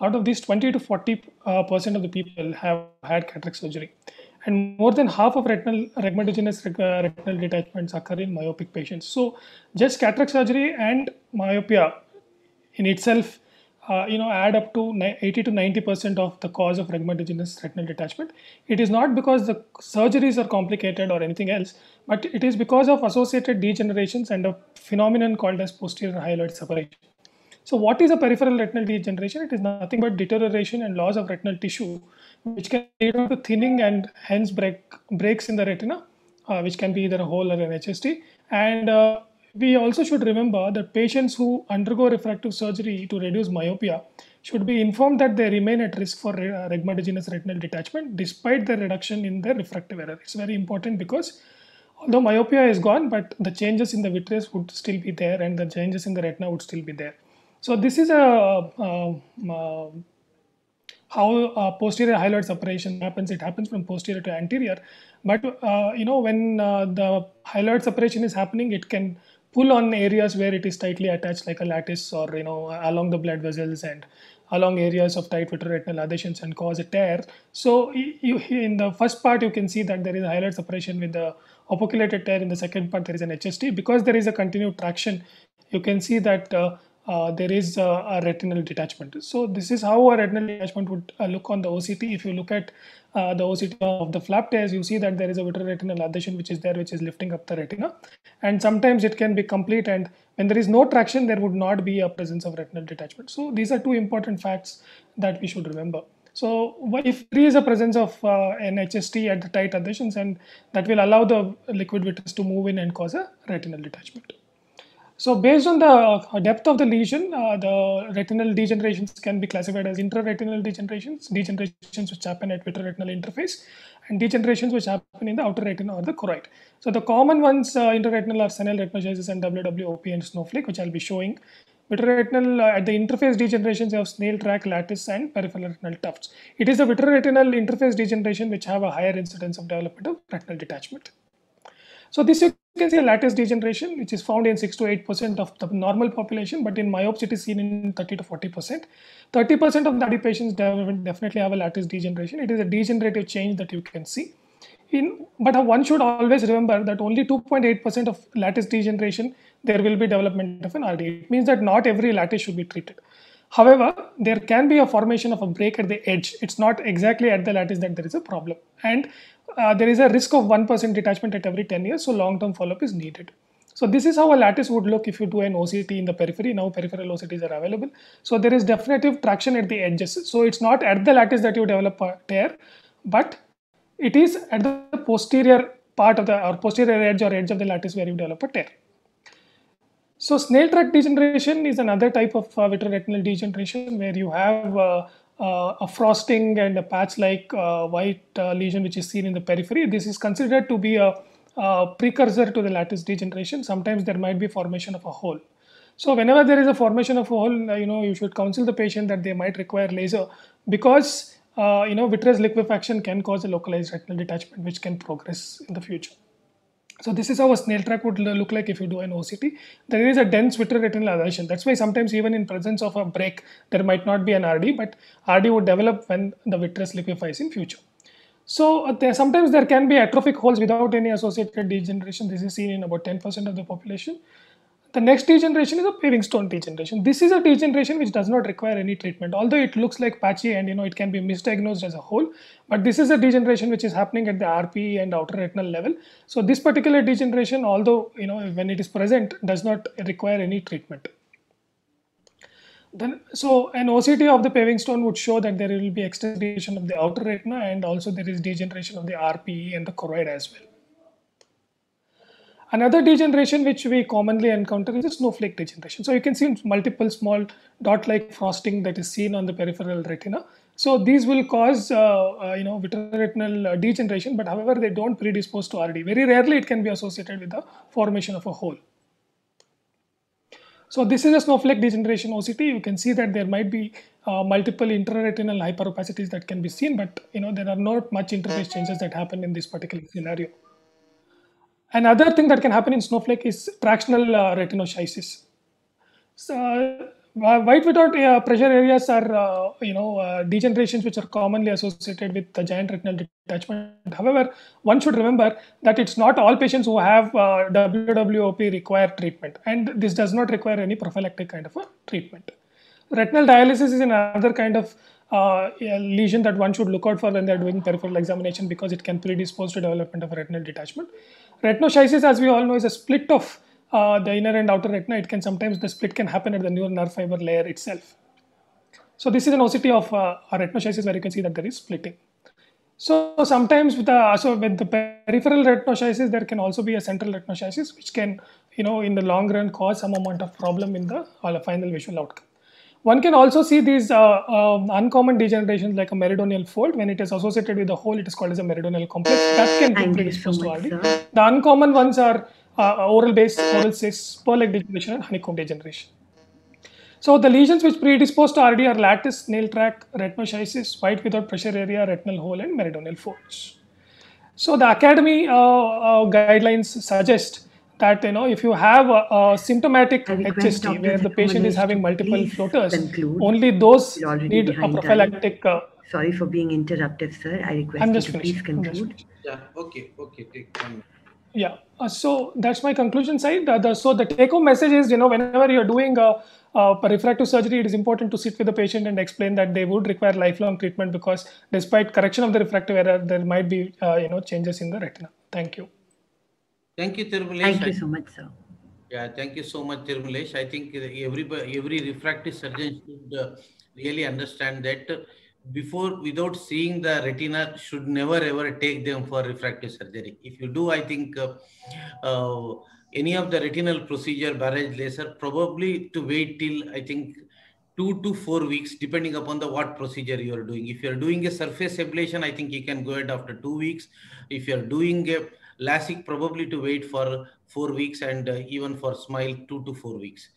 Out of these, 20 to 40% of the people have had cataract surgery, and more than half of retinal detachments occur in myopic patients. So, just cataract surgery and myopia in itself, add up to 80 to 90% of the cause of rhegmatogenous retinal detachment. It is not because the surgeries are complicated or anything else, but it is because of associated degenerations and a phenomenon called as posterior hyaloid separation. So what is a peripheral retinal degeneration? It is nothing but deterioration and loss of retinal tissue, which can lead to thinning and hence breaks in the retina, which can be either a hole or an HST. And we also should remember that patients who undergo refractive surgery to reduce myopia should be informed that they remain at risk for rhegmatogenous retinal detachment despite the reduction in their refractive error. It's very important because although myopia is gone, but the changes in the vitreous would still be there and the changes in the retina would still be there. So this is how posterior hyaloid separation happens. It happens from posterior to anterior, but when the hyaloid separation is happening, it can pull on areas where it is tightly attached, like a lattice, or along the blood vessels and along areas of tight vitreoretinal adhesions, and cause a tear. So in the first part, you can see that there is a hyaloid separation with the operculated tear. In the second part, there is an HST. Because there is a continued traction, you can see that there is a retinal detachment. So this is how a retinal detachment would look on the OCT. If you look at the OCT of the flap tears, you see that there is a vitreoretinal adhesion which is there, which is lifting up the retina. And sometimes it can be complete, and when there is no traction, there would not be a presence of retinal detachment. So these are two important facts that we should remember. So if there is a presence of an HST at the tight adhesions, and that will allow the liquid vitreous to move in and cause a retinal detachment. So based on the depth of the lesion, the retinal degenerations can be classified as intraretinal degenerations which happen at vitreoretinal interface, and degenerations which happen in the outer retina or the choroid. So the common ones intraretinal are senile retinogenesis and WWOP and snowflake, which I'll be showing. Vitreoretinal at the interface degenerations of snail track, lattice, and peripheral retinal tufts. It is the vitreoretinal interface degeneration which have a higher incidence of development of retinal detachment. So this you can see a lattice degeneration, which is found in 6 to 8% of the normal population, but in myopes it is seen in 30 to 40%. 30% of the RD patients definitely have a lattice degeneration. It is a degenerative change that you can see. But one should always remember that only 2.8% of lattice degeneration, there will be development of an RD. It means that not every lattice should be treated. However, there can be a formation of a break at the edge. It's not exactly at the lattice that there is a problem. And there is a risk of 1% detachment at every 10 years, so long-term follow-up is needed. So this is how a lattice would look if you do an OCT in the periphery. Now peripheral OCTs are available. So there is definitive traction at the edges. So it's not at the lattice that you develop a tear, but it is at the posterior part of the, or posterior edge or edge of the lattice where you develop a tear. So snail track degeneration is another type of vitreoretinal degeneration where you have a frosting and a patch-like white lesion which is seen in the periphery. This is considered to be a precursor to the lattice degeneration. Sometimes there might be formation of a hole. So whenever there is a formation of a hole, you should counsel the patient that they might require laser, because vitreous liquefaction can cause a localized retinal detachment which can progress in the future. So this is how a snail track would look like if you do an OCT. There is a dense vitreoretinal adhesion. That's why sometimes even in presence of a break, there might not be an RD, but RD would develop when the vitreous liquefies in future. So sometimes there can be atrophic holes without any associated degeneration. This is seen in about 10% of the population. The next degeneration is a paving stone degeneration. This is a degeneration which does not require any treatment, although it looks like patchy and it can be misdiagnosed as a whole. But this is a degeneration which is happening at the RPE and outer retinal level. So this particular degeneration, although when it is present, does not require any treatment. So an OCT of the paving stone would show that there will be extension of the outer retina, and also there is degeneration of the RPE and the choroid as well. Another degeneration which we commonly encounter is a snowflake degeneration. So you can see multiple small dot-like frosting that is seen on the peripheral retina. So these will cause vitreoretinal degeneration, but however they don't predispose to RD. Very rarely it can be associated with the formation of a hole. So this is a snowflake degeneration OCT. You can see that there might be multiple intraretinal hyperopacities that can be seen, but there are not much interface changes that happen in this particular scenario. Another thing that can happen in snowflake is tractional retinoschisis. So, white without pressure areas are, degenerations which are commonly associated with the giant retinal detachment. However, one should remember that it's not all patients who have WWOP require treatment, and this does not require any prophylactic kind of a treatment. Retinal dialysis is another kind of lesion that one should look out for when they're doing peripheral examination, because it can predispose to development of retinal detachment. Retinoschisis, as we all know, is a split of the inner and outer retina. It can sometimes, the split can happen at the neural nerve fiber layer itself. So this is an OCT of retinoschisis where you can see that there is splitting. So sometimes with the peripheral retinoschisis, there can also be a central retinoschisis, which can, in the long run cause some amount of problem in the final visual outcome. One can also see these uncommon degenerations like a meridional fold. When it is associated with the hole, it is called as a meridional complex. That can be predisposed to RD. The uncommon ones are oral base, oral cyst, spur-like degeneration, and honeycomb degeneration. So the lesions which predispose to RD are lattice, nail track, retinoschisis, white without pressure area, retinal hole, and meridional folds. So the Academy guidelines suggest that if you have a symptomatic HST where the patient is having multiple floaters, only those need a prophylactic. Sorry for being interrupted, sir. I request you to please conclude. Yeah. Okay. Take 1 minute. Yeah. So that's my conclusion side. So the take-home message is, whenever you're doing refractive surgery, it is important to sit with the patient and explain that they would require lifelong treatment, because despite correction of the refractive error, there might be changes in the retina. Thank you. Thank you, Tirumalesh. Thank you so much, sir. Yeah, thank you so much, Tirumalesh. I think every refractive surgeon should really understand that without seeing the retina, should never ever take them for refractive surgery. If you do, I think any of the retinal procedure, barrage laser, probably to wait till, I think, 2 to 4 weeks, depending upon what procedure you are doing. If you are doing a surface ablation, I think you can go ahead after 2 weeks. If you are doing a LASIK, probably to wait for 4 weeks, and even for SMILE 2 to 4 weeks.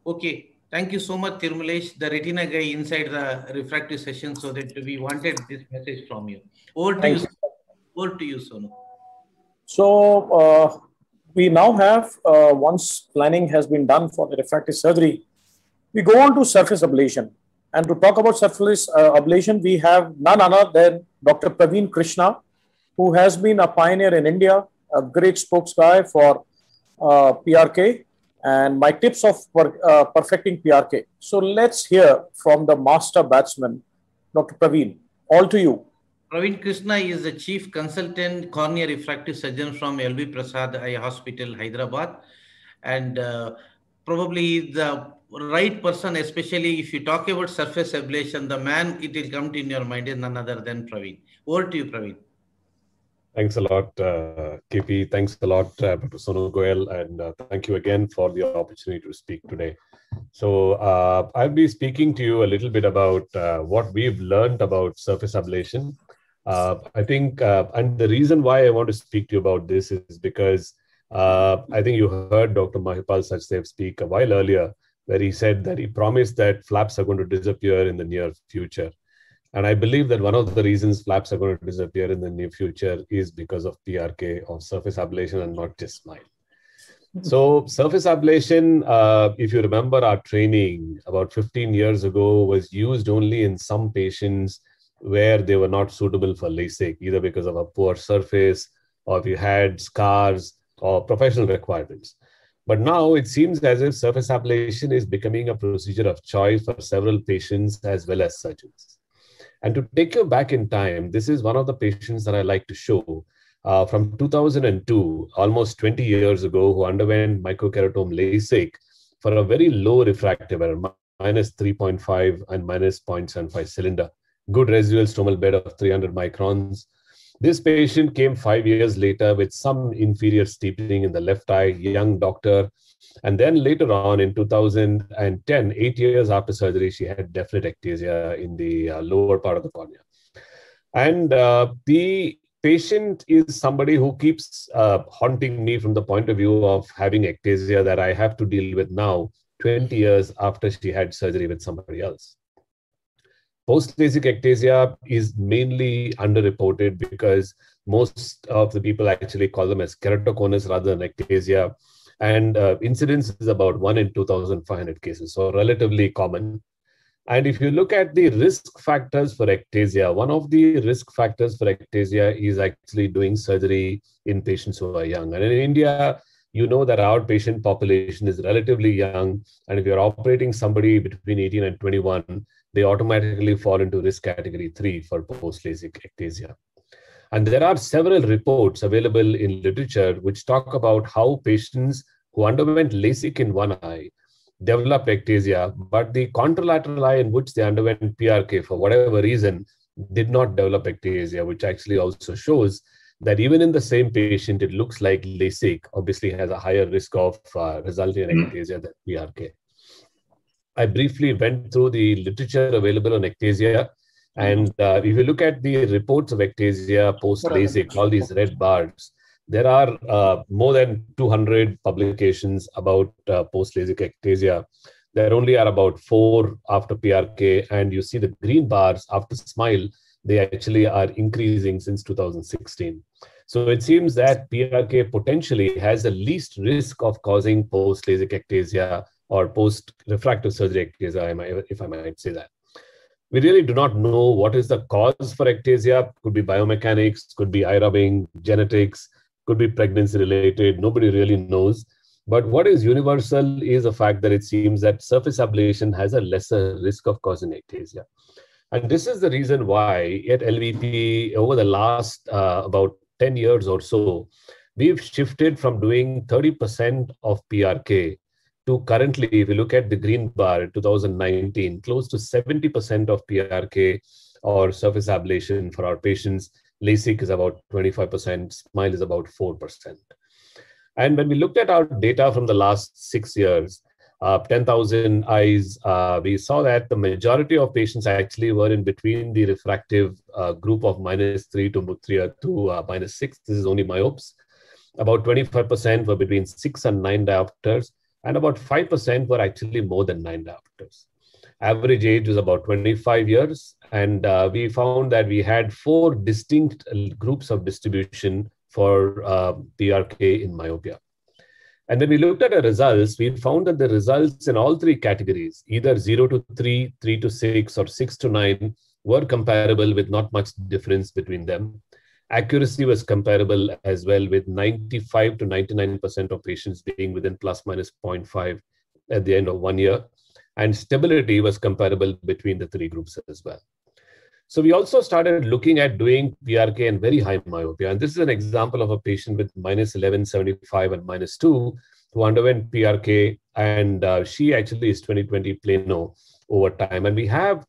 Okay, thank you so much, Tirumalesh, the retina guy inside the refractive session, so that we wanted this message from you. Over to you, Sonu. So we now have, once planning has been done for the refractive surgery, we go on to surface ablation. And to talk about surface ablation, we have none other than Dr. Praveen Krishna, who has been a pioneer in India, a great spokesguy for PRK, and my tips of perfecting PRK. So let's hear from the master batsman, Dr. Praveen. All to you. Praveen Krishna is the chief consultant cornea refractive surgeon from LV Prasad Eye Hospital, Hyderabad, and probably the right person, especially if you talk about surface ablation, the man it will come to in your mind is none other than Praveen. Over to you, Praveen. Thanks a lot, KP. Thanks a lot, Dr. Sonu Goel, and thank you again for the opportunity to speak today. So I'll be speaking to you a little bit about what we've learned about surface ablation. I think, and the reason why I want to speak to you about this is because I think you heard Dr. Mahipal Sachdev speak a while earlier, where he said that he promised that flaps are going to disappear in the near future. And I believe that one of the reasons flaps are going to disappear in the near future is because of PRK, of surface ablation, and not just SMILE. So surface ablation, if you remember our training about 15 years ago, was used only in some patients where they were not suitable for LASIK, either because of a poor surface, or if you had scars or professional requirements. But now it seems as if surface ablation is becoming a procedure of choice for several patients as well as surgeons. And to take you back in time, this is one of the patients that I like to show from 2002, almost 20 years ago, who underwent microkeratome LASIK for a very low refractive error, minus 3.5 and minus 0.75 cylinder, good residual stromal bed of 300 microns. This patient came 5 years later with some inferior steepening in the left eye, young doctor. And then later on in 2010, 8 years after surgery, she had definite ectasia in the lower part of the cornea. And the patient is somebody who keeps haunting me from the point of view of having ectasia that I have to deal with now 20 years after she had surgery with somebody else. Post-LASIK ectasia is mainly underreported because most of the people actually call them as keratoconus rather than ectasia. And incidence is about 1 in 2,500 cases, so relatively common. And if you look at the risk factors for ectasia, one of the risk factors for ectasia is actually doing surgery in patients who are young. And in India, you know that our patient population is relatively young. And if you're operating somebody between 18 and 21, they automatically fall into risk category 3 for post-LASIK ectasia. And there are several reports available in literature which talk about how patients who underwent LASIK in one eye developed ectasia, but the contralateral eye in which they underwent PRK for whatever reason did not develop ectasia, which actually also shows that even in the same patient, it looks like LASIK obviously has a higher risk of resulting in ectasia than PRK. I briefly went through the literature available on ectasia. And if you look at the reports of ectasia post-LASIK, all these red bars, there are more than 200 publications about post-LASIK ectasia. There only are about 4 after PRK. And you see the green bars after SMILE, they actually are increasing since 2016. So it seems that PRK potentially has the least risk of causing post-LASIK ectasia or post-refractive surgery ectasia, if I might say that. We really do not know what is the cause for ectasia. Could be biomechanics, could be eye rubbing, genetics, could be pregnancy related. Nobody really knows. But what is universal is the fact that it seems that surface ablation has a lesser risk of causing ectasia. And this is the reason why at LVP, over the last about 10 years or so, we've shifted from doing 30% of PRK to currently, if you look at the green bar in 2019, close to 70% of PRK or surface ablation for our patients. LASIK is about 25%, SMILE is about 4%. And when we looked at our data from the last 6 years, 10,000 eyes, we saw that the majority of patients actually were in between the refractive group of -3 to -6. This is only myopes. About 25% were between 6 and 9 diopters. And about 5% were actually more than 9 diopters. Average age was about 25 years. And we found that we had 4 distinct groups of distribution for PRK in myopia. And when we looked at the results, we found that the results in all 3 categories, either 0 to 3, 3 to 6, or 6 to 9, were comparable with not much difference between them. Accuracy was comparable as well, with 95 to 99% of patients being within plus minus 0.5 at the end of 1 year. And stability was comparable between the 3 groups as well. So we also started looking at doing PRK in very high myopia. And this is an example of a patient with -1175 and -2 who underwent PRK. And she actually is 20/20 plano over time. And we have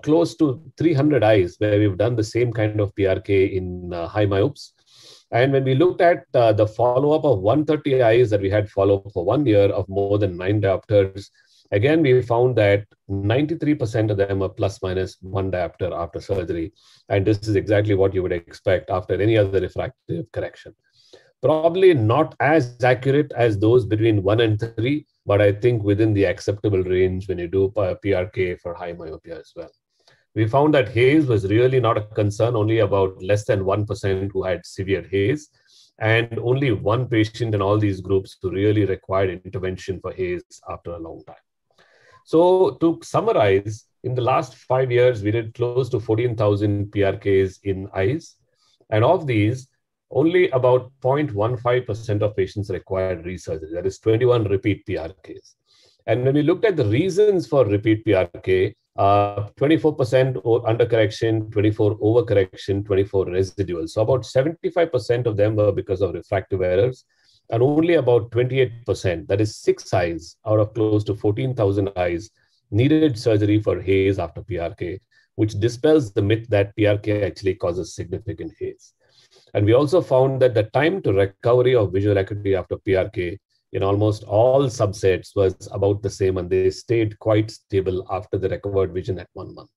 close to 300 eyes where we've done the same kind of PRK in high myopes. And when we looked at the follow-up of 130 eyes that we had follow-up for 1 year of more than 9 diopters, again, we found that 93% of them were plus minus 1 diopter after surgery. And this is exactly what you would expect after any other refractive correction. Probably not as accurate as those between 1 and 3, but I think within the acceptable range when you do PRK for high myopia as well. We found that haze was really not a concern, only about less than 1% who had severe haze, and only 1 patient in all these groups who really required intervention for haze after a long time. So to summarize, in the last 5 years, we did close to 14,000 PRKs in eyes. And of these, only about 0.15% of patients required resurgery. That is 21 repeat PRKs. And when we looked at the reasons for repeat PRK, 24% undercorrection, 24 overcorrection, 24 residual. So about 75% of them were because of refractive errors, and only about 28%, that is 6 eyes out of close to 14,000 eyes, needed surgery for haze after PRK, which dispels the myth that PRK actually causes significant haze. And we also found that the time to recovery of visual acuity after PRK in almost all subsets was about the same, and they stayed quite stable after the recovered vision at 1 month.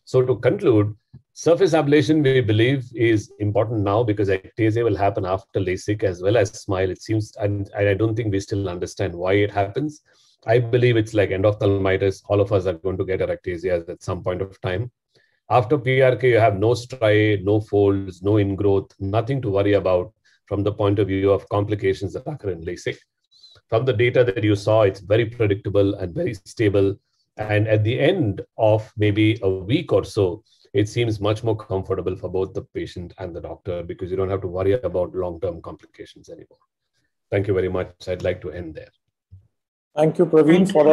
So to conclude, surface ablation, we believe, is important now because ectasia will happen after LASIK as well as SMILE. It seems, and I don't think we still understand why it happens. I believe it's like endophthalmitis. All of us are going to get ectasia at some point of time. After PRK, you have no striae, no folds, no ingrowth, nothing to worry about from the point of view of complications that occur in LASIK. From the data that you saw, it's very predictable and very stable. And at the end of maybe a week or so, it seems much more comfortable for both the patient and the doctor because you don't have to worry about long-term complications anymore. Thank you very much. I'd like to end there. Thank you, Praveen, for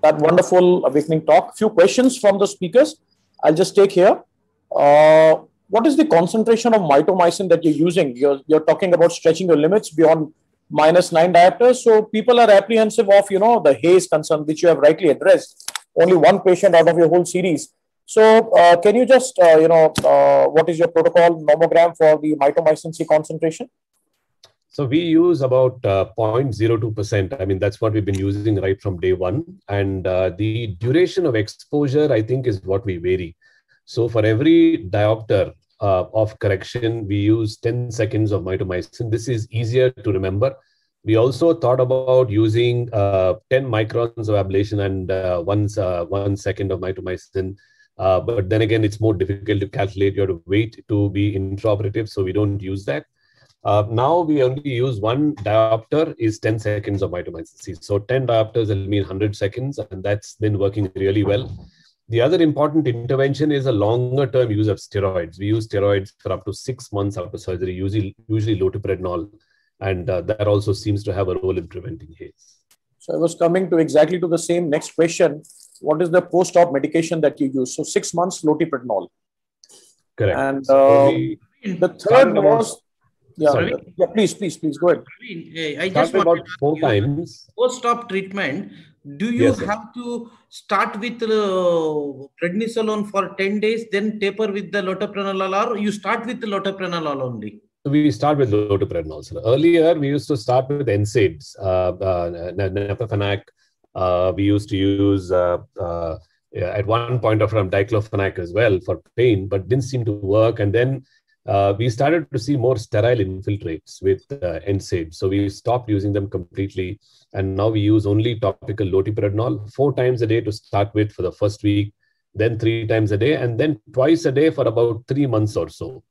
that wonderful awakening talk. Few questions from the speakers. I'll just take here. What is the concentration of mitomycin that you're using? You're talking about stretching your limits beyond -9 diopters. So people are apprehensive of, the haze concern, which you have rightly addressed. Only one patient out of your whole series. So can you just, what is your protocol nomogram for the mitomycin C concentration? So we use about 0.02%. I mean, that's what we've been using right from day one. And the duration of exposure, I think, is what we vary. So for every diopter of correction, we use 10 seconds of mitomycin. This is easier to remember. We also thought about using 10 microns of ablation and 1 second of mitomycin. But then again, it's more difficult to calculate. You have to wait to be intraoperative, so we don't use that. Now we only use 1 diopter is 10 seconds of mitomycin C. So 10 diopters will mean 100 seconds, and that's been working really well. The other important intervention is a longer term use of steroids. We use steroids for up to 6 months after surgery, usually loteprednol, and that also seems to have a role in preventing haze. So I was coming to exactly to the same next question. What is the post-op medication that you use? So 6 months loteprednol. Correct. And So the third was... Yeah, please go ahead. I just want about 4 times. Post-op treatment, do you have to start with prednisolone for 10 days, then taper with the loteprednol, or you start with the loteprednol only? We start with loteprednol. So earlier, we used to start with NSAIDs, Nepafenac. We used to use at one point of time diclofenac as well for pain, but didn't seem to work. And then we started to see more sterile infiltrates with NSAIDs. So we stopped using them completely. And now we use only topical loteprednol 4 times a day to start with for the first week, then 3 times a day, and then twice a day for about 3 months or so.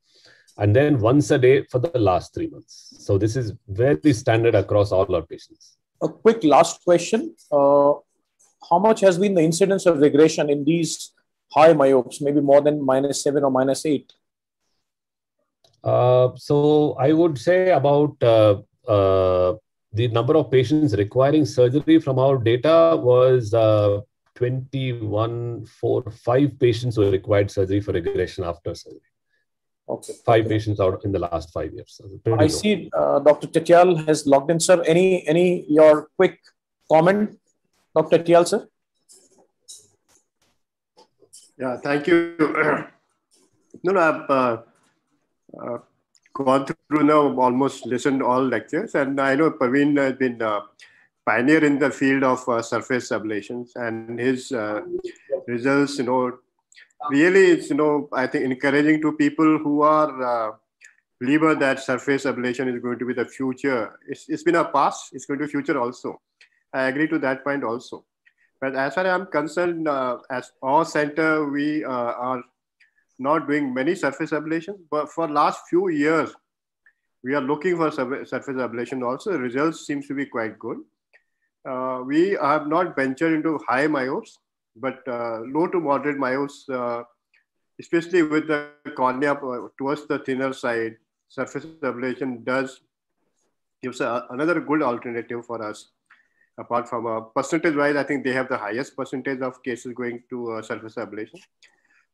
And then once a day for the last 3 months. So this is very standard across all our patients. A quick last question. How much has been the incidence of regression in these high myopes, maybe more than -7 or -8? So I would say about the number of patients requiring surgery from our data was 5 patients who required surgery for regression after surgery. Okay. 5 patients out in the last 5 years. I see Dr. Tetial has logged in, sir. Any your quick comment, Dr. Tetial, sir? Yeah, thank you. I've gone through now, almost listened all lectures, and I know Praveen has been pioneer in the field of surface ablations, and his results, really it's, I think encouraging to people who are believer that surface ablation is going to be the future. It's been a past, it's going to be future also. I agree to that point also. But as far as I'm concerned, as our center, we are not doing many surface ablations, but for last few years, we are looking for surface ablation also. The results seems to be quite good. We have not ventured into high myopes, but low to moderate myopes, especially with the cornea towards the thinner side, surface ablation gives another good alternative for us. Apart from percentage-wise, I think they have the highest percentage of cases going to surface ablation.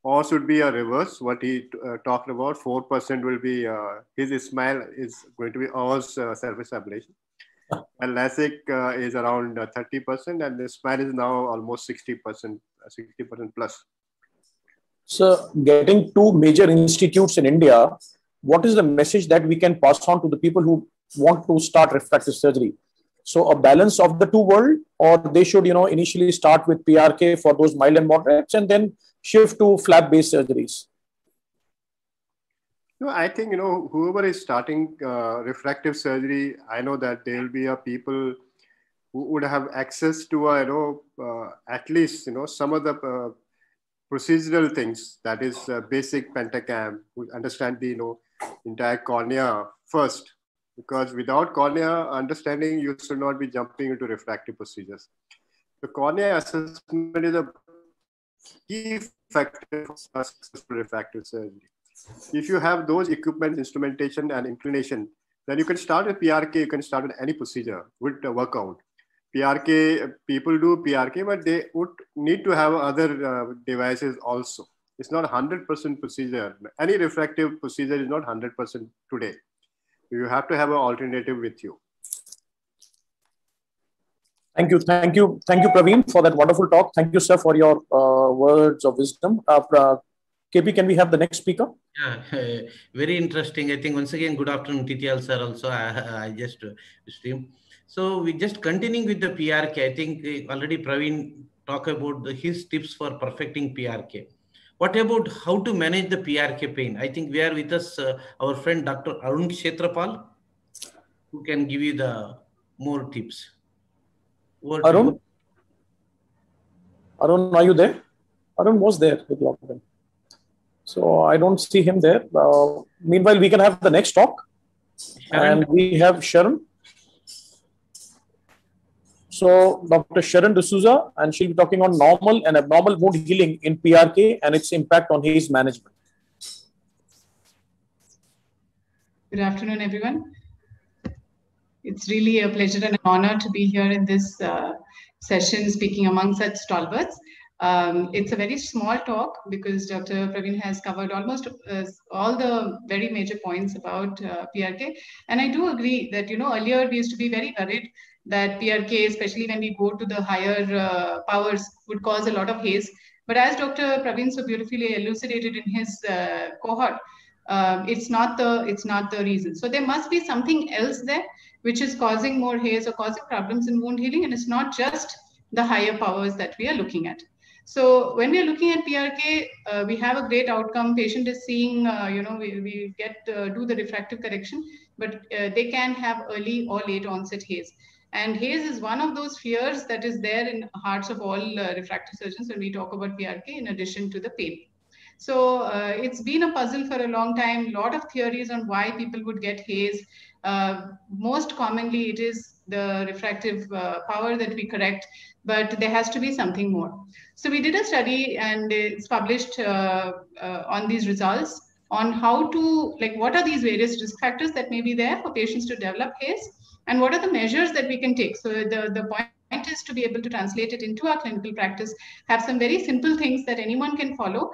Or should be a reverse, what he talked about, 4% will be, his SMILE is going to be ours surface ablation. And LASIK is around 30%, and the SMILE is now almost 60% plus. So getting 2 major institutes in India, what is the message that we can pass on to the people who want to start refractive surgery? So a balance of the 2 world, or they should, initially start with PRK for those mild and moderates and then shift to flap-based surgeries? No, I think, whoever is starting refractive surgery, I know that there will be people who would have access to, at least, some of the procedural things, that is basic pentacam, who understand the, entire cornea first, because without cornea understanding, you should not be jumping into refractive procedures. The cornea assessment is a key factor for successful refractive surgery. If you have those equipment, instrumentation, and inclination, then you can start with PRK, you can start with any procedure, would work out. PRK, people do PRK, but they would need to have other devices also. It's not 100% procedure. Any refractive procedure is not 100% today. You have to have an alternative with you. Thank you, Praveen, for that wonderful talk. Thank you, sir, for your words of wisdom. KP, can we have the next speaker? Yeah, very interesting. I think once again, good afternoon, TTL sir. Also, I just stream. So we just continuing with the PRK. I think already Praveen talked about his tips for perfecting PRK. What about how to manage the PRK pain? I think we are with us our friend Dr. Arun Kshetrapal, who can give you the more tips. Arun, are you there? Arun was there with lockdown. So I don't see him there. Meanwhile, we can have the next talk. Sharon. And we have Sharon. So Dr. Sharon D'Souza, and she'll be talking on normal and abnormal wound healing in PRK and its impact on haze management. Good afternoon, everyone. It's really a pleasure and an honor to be here in this session speaking among such stalwarts. It's a very small talk because Dr. Praveen has covered almost all the very major points about PRK. And I do agree that, earlier we used to be very worried that PRK, especially when we go to the higher powers, would cause a lot of haze. But as Dr. Praveen so beautifully elucidated in his cohort, it's not the reason. So there must be something else there which is causing more haze or causing problems in wound healing, and it's not just the higher powers that we are looking at. So when we are looking at PRK, we have a great outcome. Patient is seeing, we get do the refractive correction, but they can have early or late onset haze. And haze is one of those fears that is there in hearts of all refractive surgeons when we talk about PRK, in addition to the pain. So it's been a puzzle for a long time. A lot of theories on why people would get haze. Most commonly, it is the refractive power that we correct, but there has to be something more. So we did a study, and it's published on these results on how to, what are these various risk factors that may be there for patients to develop haze, and what are the measures that we can take. So the point is to be able to translate it into our clinical practice, have some very simple things that anyone can follow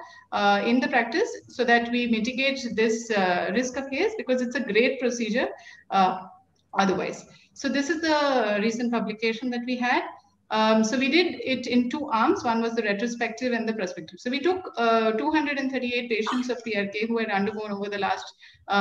in the practice so that we mitigate this risk of haze, because it's a great procedure otherwise. So this is the recent publication that we had. So we did it in two arms. One was the retrospective and the prospective. So we took 238 patients of PRK who had undergone over the last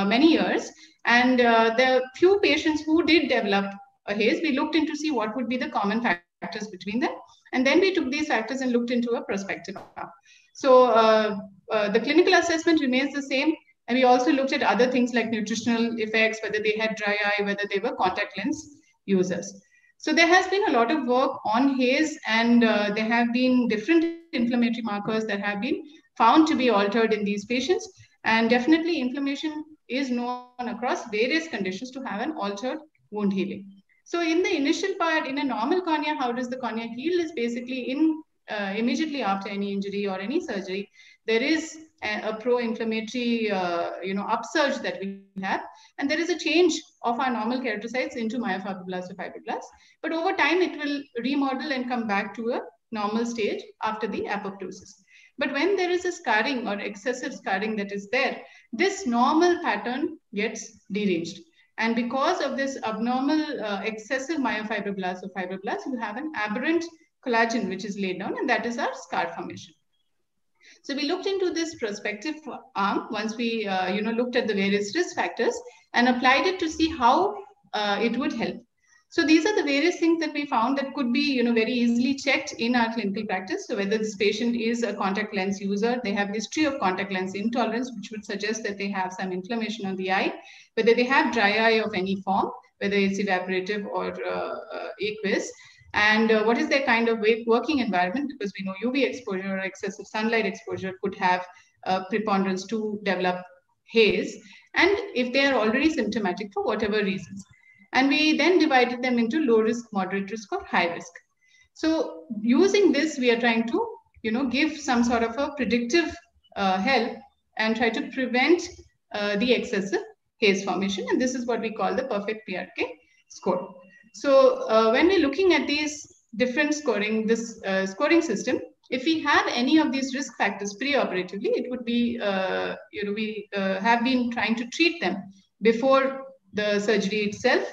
many years. And there are few patients who did develop a haze. We looked into see what would be the common factors between them. And then we took these factors and looked into a prospective arm. So the clinical assessment remains the same. And we also looked at other things like nutritional effects, whether they had dry eye, whether they were contact lens users. So there has been a lot of work on haze, and there have been different inflammatory markers that have been found to be altered in these patients. And definitely inflammation is known across various conditions to have an altered wound healing. So in the initial part, in a normal cornea, how does the cornea heal is basically immediately after any injury or any surgery, there is a pro-inflammatory upsurge that we have, and there is a change of our normal keratocytes into myofibroblasts or fibroblasts. But over time, it will remodel and come back to a normal stage after the apoptosis. But when there is a scarring or excessive scarring that is there, this normal pattern gets deranged. And because of this abnormal excessive myofibroblasts or fibroblasts, you have an aberrant collagen which is laid down, and that is our scar formation. So we looked into this prospective arm once we looked at the various risk factors and applied it to see how it would help. So these are the various things that we found that could be, very easily checked in our clinical practice. So whether this patient is a contact lens user, they have history of contact lens intolerance, which would suggest that they have some inflammation on the eye, whether they have dry eye of any form, whether it's evaporative or aqueous, and what is their kind of working environment, because we know UV exposure or excessive sunlight exposure could have preponderance to develop haze, and if they are already symptomatic for whatever reasons. And we then divided them into low risk, moderate risk, or high risk. So using this, we are trying to, give some sort of a predictive help and try to prevent the excessive haze formation. And this is what we call the perfect PRK score. So when we're looking at these different scoring, this scoring system, if we have any of these risk factors pre-operatively, it would be, we have been trying to treat them before the surgery itself.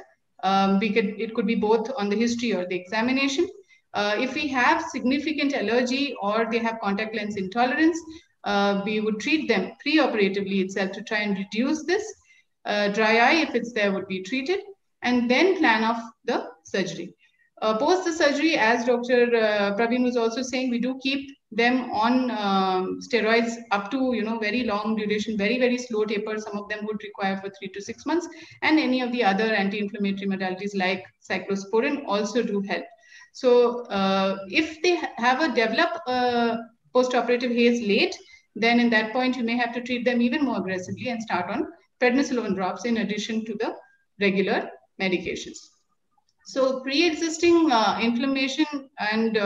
It could be both on the history or the examination. If we have significant allergy or they have contact lens intolerance, we would treat them pre-operatively itself to try and reduce this. Dry eye, if it's there, would be treated, and then plan off the surgery. Post the surgery, as Dr. Praveen was also saying, we do keep them on steroids up to very long duration, very, very slow taper. Some of them would require for 3 to 6 months, and any of the other anti-inflammatory modalities like cyclosporin also do help. So if they have a developed post-operative haze late, then in that point you may have to treat them even more aggressively and start on prednisolone drops in addition to the regular medications. So pre-existing inflammation and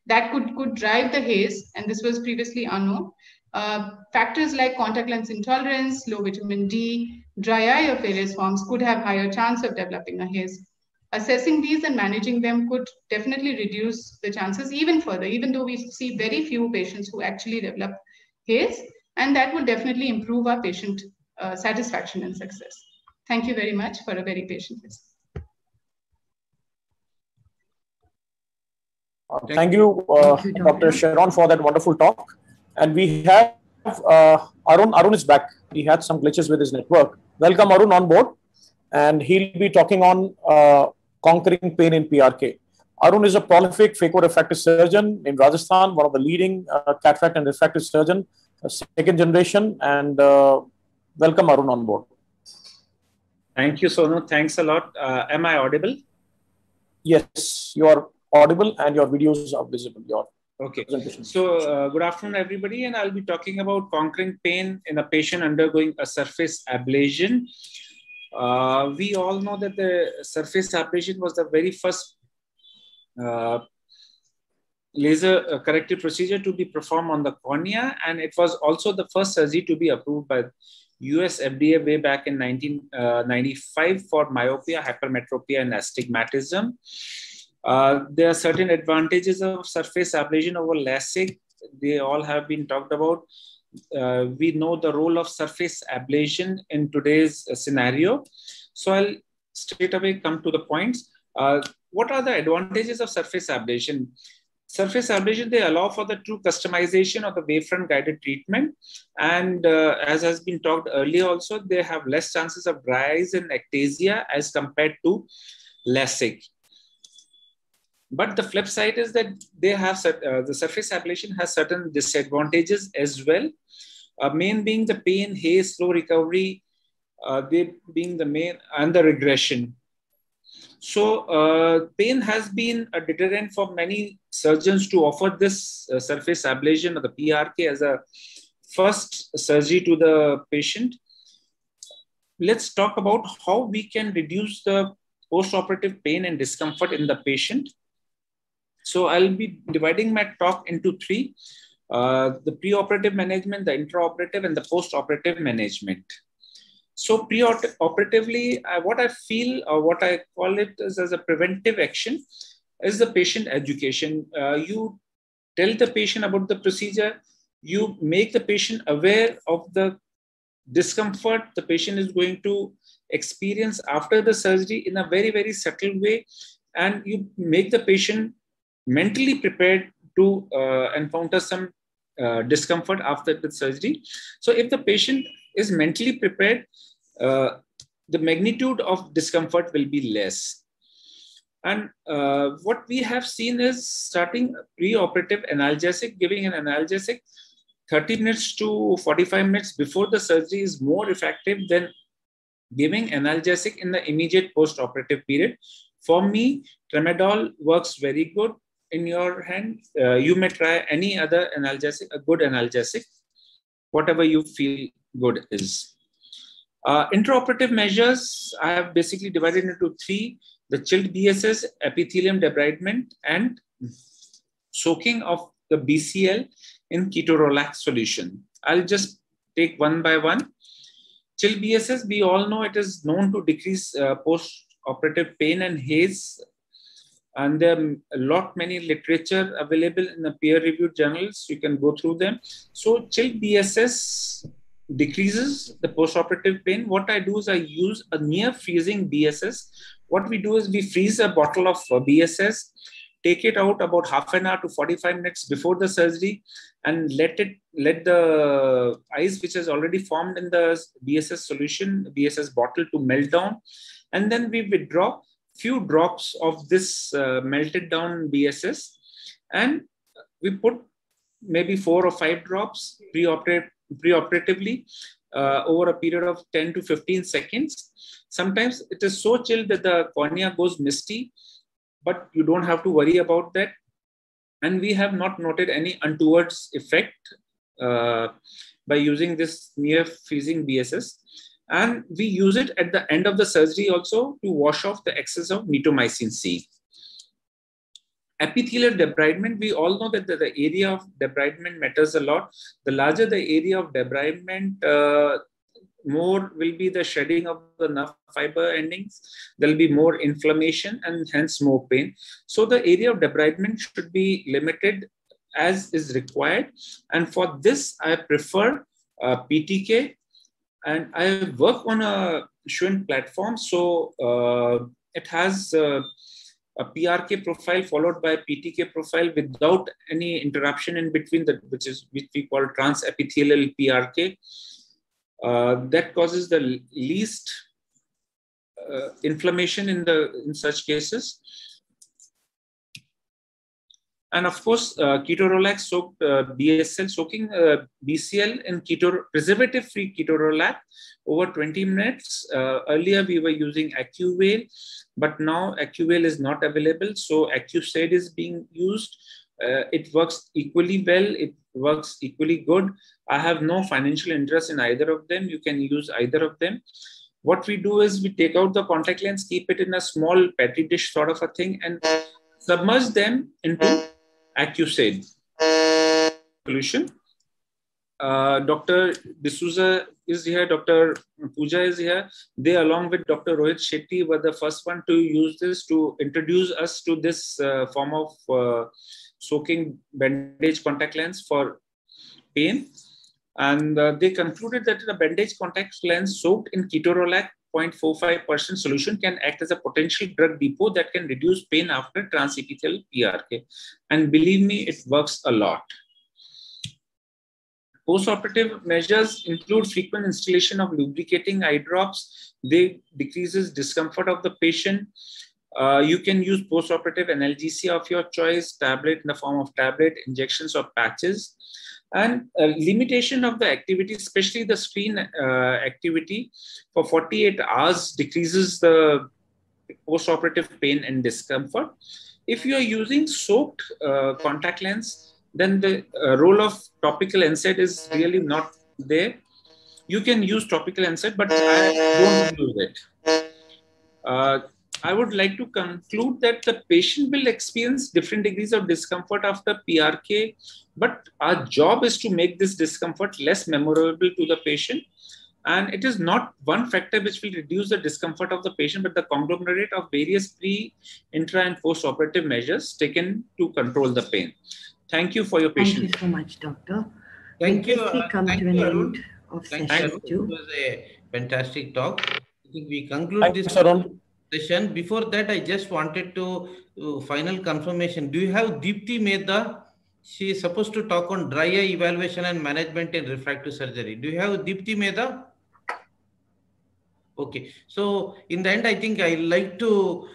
that could drive the haze, and this was previously unknown. Factors like contact lens intolerance, low vitamin D, dry eye of various forms could have higher chance of developing a haze. Assessing these and managing them could definitely reduce the chances even further, even though we see very few patients who actually develop haze, and that will definitely improve our patient satisfaction and success. Thank you very much for a very patient listen. Thank you, Dr. Sharon, for that wonderful talk. And we have Arun. Arun is back. He had some glitches with his network. Welcome, Arun, on board. And he'll be talking on conquering pain in PRK. Arun is a prolific phaco-refractive surgeon in Rajasthan, one of the leading cataract and refractive surgeon, second generation. And welcome, Arun, on board. Thank you, Sonu. Thanks a lot. Am I audible? Yes, you are audible and your videos are visible. Okay. So good afternoon, everybody. And I'll be talking about conquering pain in a patient undergoing a surface ablation. We all know that the surface ablation was the very first laser corrective procedure to be performed on the cornea. And it was also the first surgery to be approved by US FDA way back in 1995 for myopia, hypermetropia, and astigmatism. There are certain advantages of surface ablation over LASIK. They all have been talked about. We know the role of surface ablation in today's scenario. So I'll straight away come to the points. What are the advantages of surface ablation? Surface ablation, they allow for the true customization of the wavefront guided treatment. And as has been talked earlier also, they have less chances of dry eyes and ectasia as compared to LASIK. But the flip side is that they have the surface ablation has certain disadvantages as well. Main being the pain, haze, slow recovery, they being the main, and the regression. So pain has been a deterrent for many surgeons to offer this surface ablation or the PRK as a first surgery to the patient. Let's talk about how we can reduce the post-operative pain and discomfort in the patient. So I'll be dividing my talk into three: the pre-operative management, the intraoperative, and the post-operative management. So pre-operatively, what I feel, or what I call it is as a preventive action, is the patient education. You tell the patient about the procedure, you make the patient aware of the discomfort the patient is going to experience after the surgery in a very, very subtle way, and you make the patient mentally prepared to encounter some discomfort after the surgery. So if the patient is mentally prepared, the magnitude of discomfort will be less. And what we have seen is starting pre-operative analgesic, giving an analgesic 30 minutes to 45 minutes before the surgery is more effective than giving analgesic in the immediate post-operative period. For me, tramadol works very good. In your hand, you may try any other analgesic, a good analgesic, whatever you feel good is. Intraoperative measures, I have basically divided into three: the chilled BSS, epithelium debridement, and soaking of the BCL in ketorolac solution. I'll just take one by one. Chilled BSS, we all know it is known to decrease post-operative pain and haze. And there are many literature available in the peer-reviewed journals. You can go through them. So chilled BSS decreases the post-operative pain. What I do is I use a near freezing BSS. What we do is we freeze a bottle of BSS, take it out about half an hour to 45 minutes before the surgery, and let the ice which has already formed in the BSS solution, BSS bottle, to melt down. And then we withdraw few drops of this melted down BSS, and we put maybe 4 or 5 drops preoperatively over a period of 10 to 15 seconds. Sometimes it is so chilled that the cornea goes misty, but you don't have to worry about that. And we have not noted any untoward effect by using this near freezing BSS. And we use it at the end of the surgery also to wash off the excess of mitomycin C. Epithelial debridement, we all know that the area of debridement matters a lot. The larger the area of debridement, more will be the shedding of the nerve fiber endings. There will be more inflammation and hence more pain. So the area of debridement should be limited as is required. And for this, I prefer PTK. And I work on a Schwinn platform. So it has a PRK profile followed by PTK profile without any interruption in between, which we call transepithelial PRK. That causes the least inflammation in such cases. And of course, ketorolac soaked BSL, soaking BCL in preservative-free ketorolac over 20 minutes. Earlier, we were using AccuVale, but now AccuVale is not available. So AccuSaid is being used. It works equally well. It works equally good. I have no financial interest in either of them. You can use either of them. What we do is we take out the contact lens, keep it in a small petri dish sort of a thing, and submerge them into AccuSaid solution. Dr. D'Souza is here, Dr. Pooja is here. They, along with Dr. Rohit Shetty, were the first one to use this to introduce us to this form of soaking bandage contact lens for pain. And they concluded that a bandage contact lens soaked in ketorolac 0.45% solution can act as a potential drug depot that can reduce pain after transepithelial PRK. And believe me, it works a lot. Post-operative measures include frequent installation of lubricating eye drops. They decreases discomfort of the patient. You can use post-operative analgesia of your choice, tablet in the form of tablet, injections or patches. And limitation of the activity, especially the screen activity, for 48 hours decreases the post-operative pain and discomfort. If you are using soaked contact lens, then the role of topical NSAID is really not there. You can use topical NSAID, but I don't use it. I would like to conclude that the patient will experience different degrees of discomfort after PRK, but our job is to make this discomfort less memorable to the patient. And it is not one factor which will reduce the discomfort of the patient, but the conglomerate of various pre, intra, and post-operative measures taken to control the pain. Thank you for your patience. Thank you so much, Doctor. Thank you. We come to an end of session 2. It was a fantastic talk. I think we conclude this session. Before that, I just wanted to final confirmation. Do you have Deepti Mehta? She is supposed to talk on dry eye evaluation and management in refractive surgery. Do you have Deepti Mehta? Okay. So in the end, I think I like to,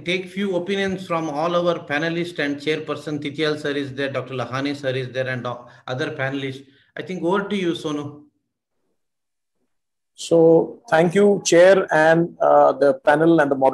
take few opinions from all our panelists, and Chairperson Titial sir is there, Dr. Lahane sir is there, and other panelists. I think over to you, Sonu. So thank you, Chair, and the panel and the moderator.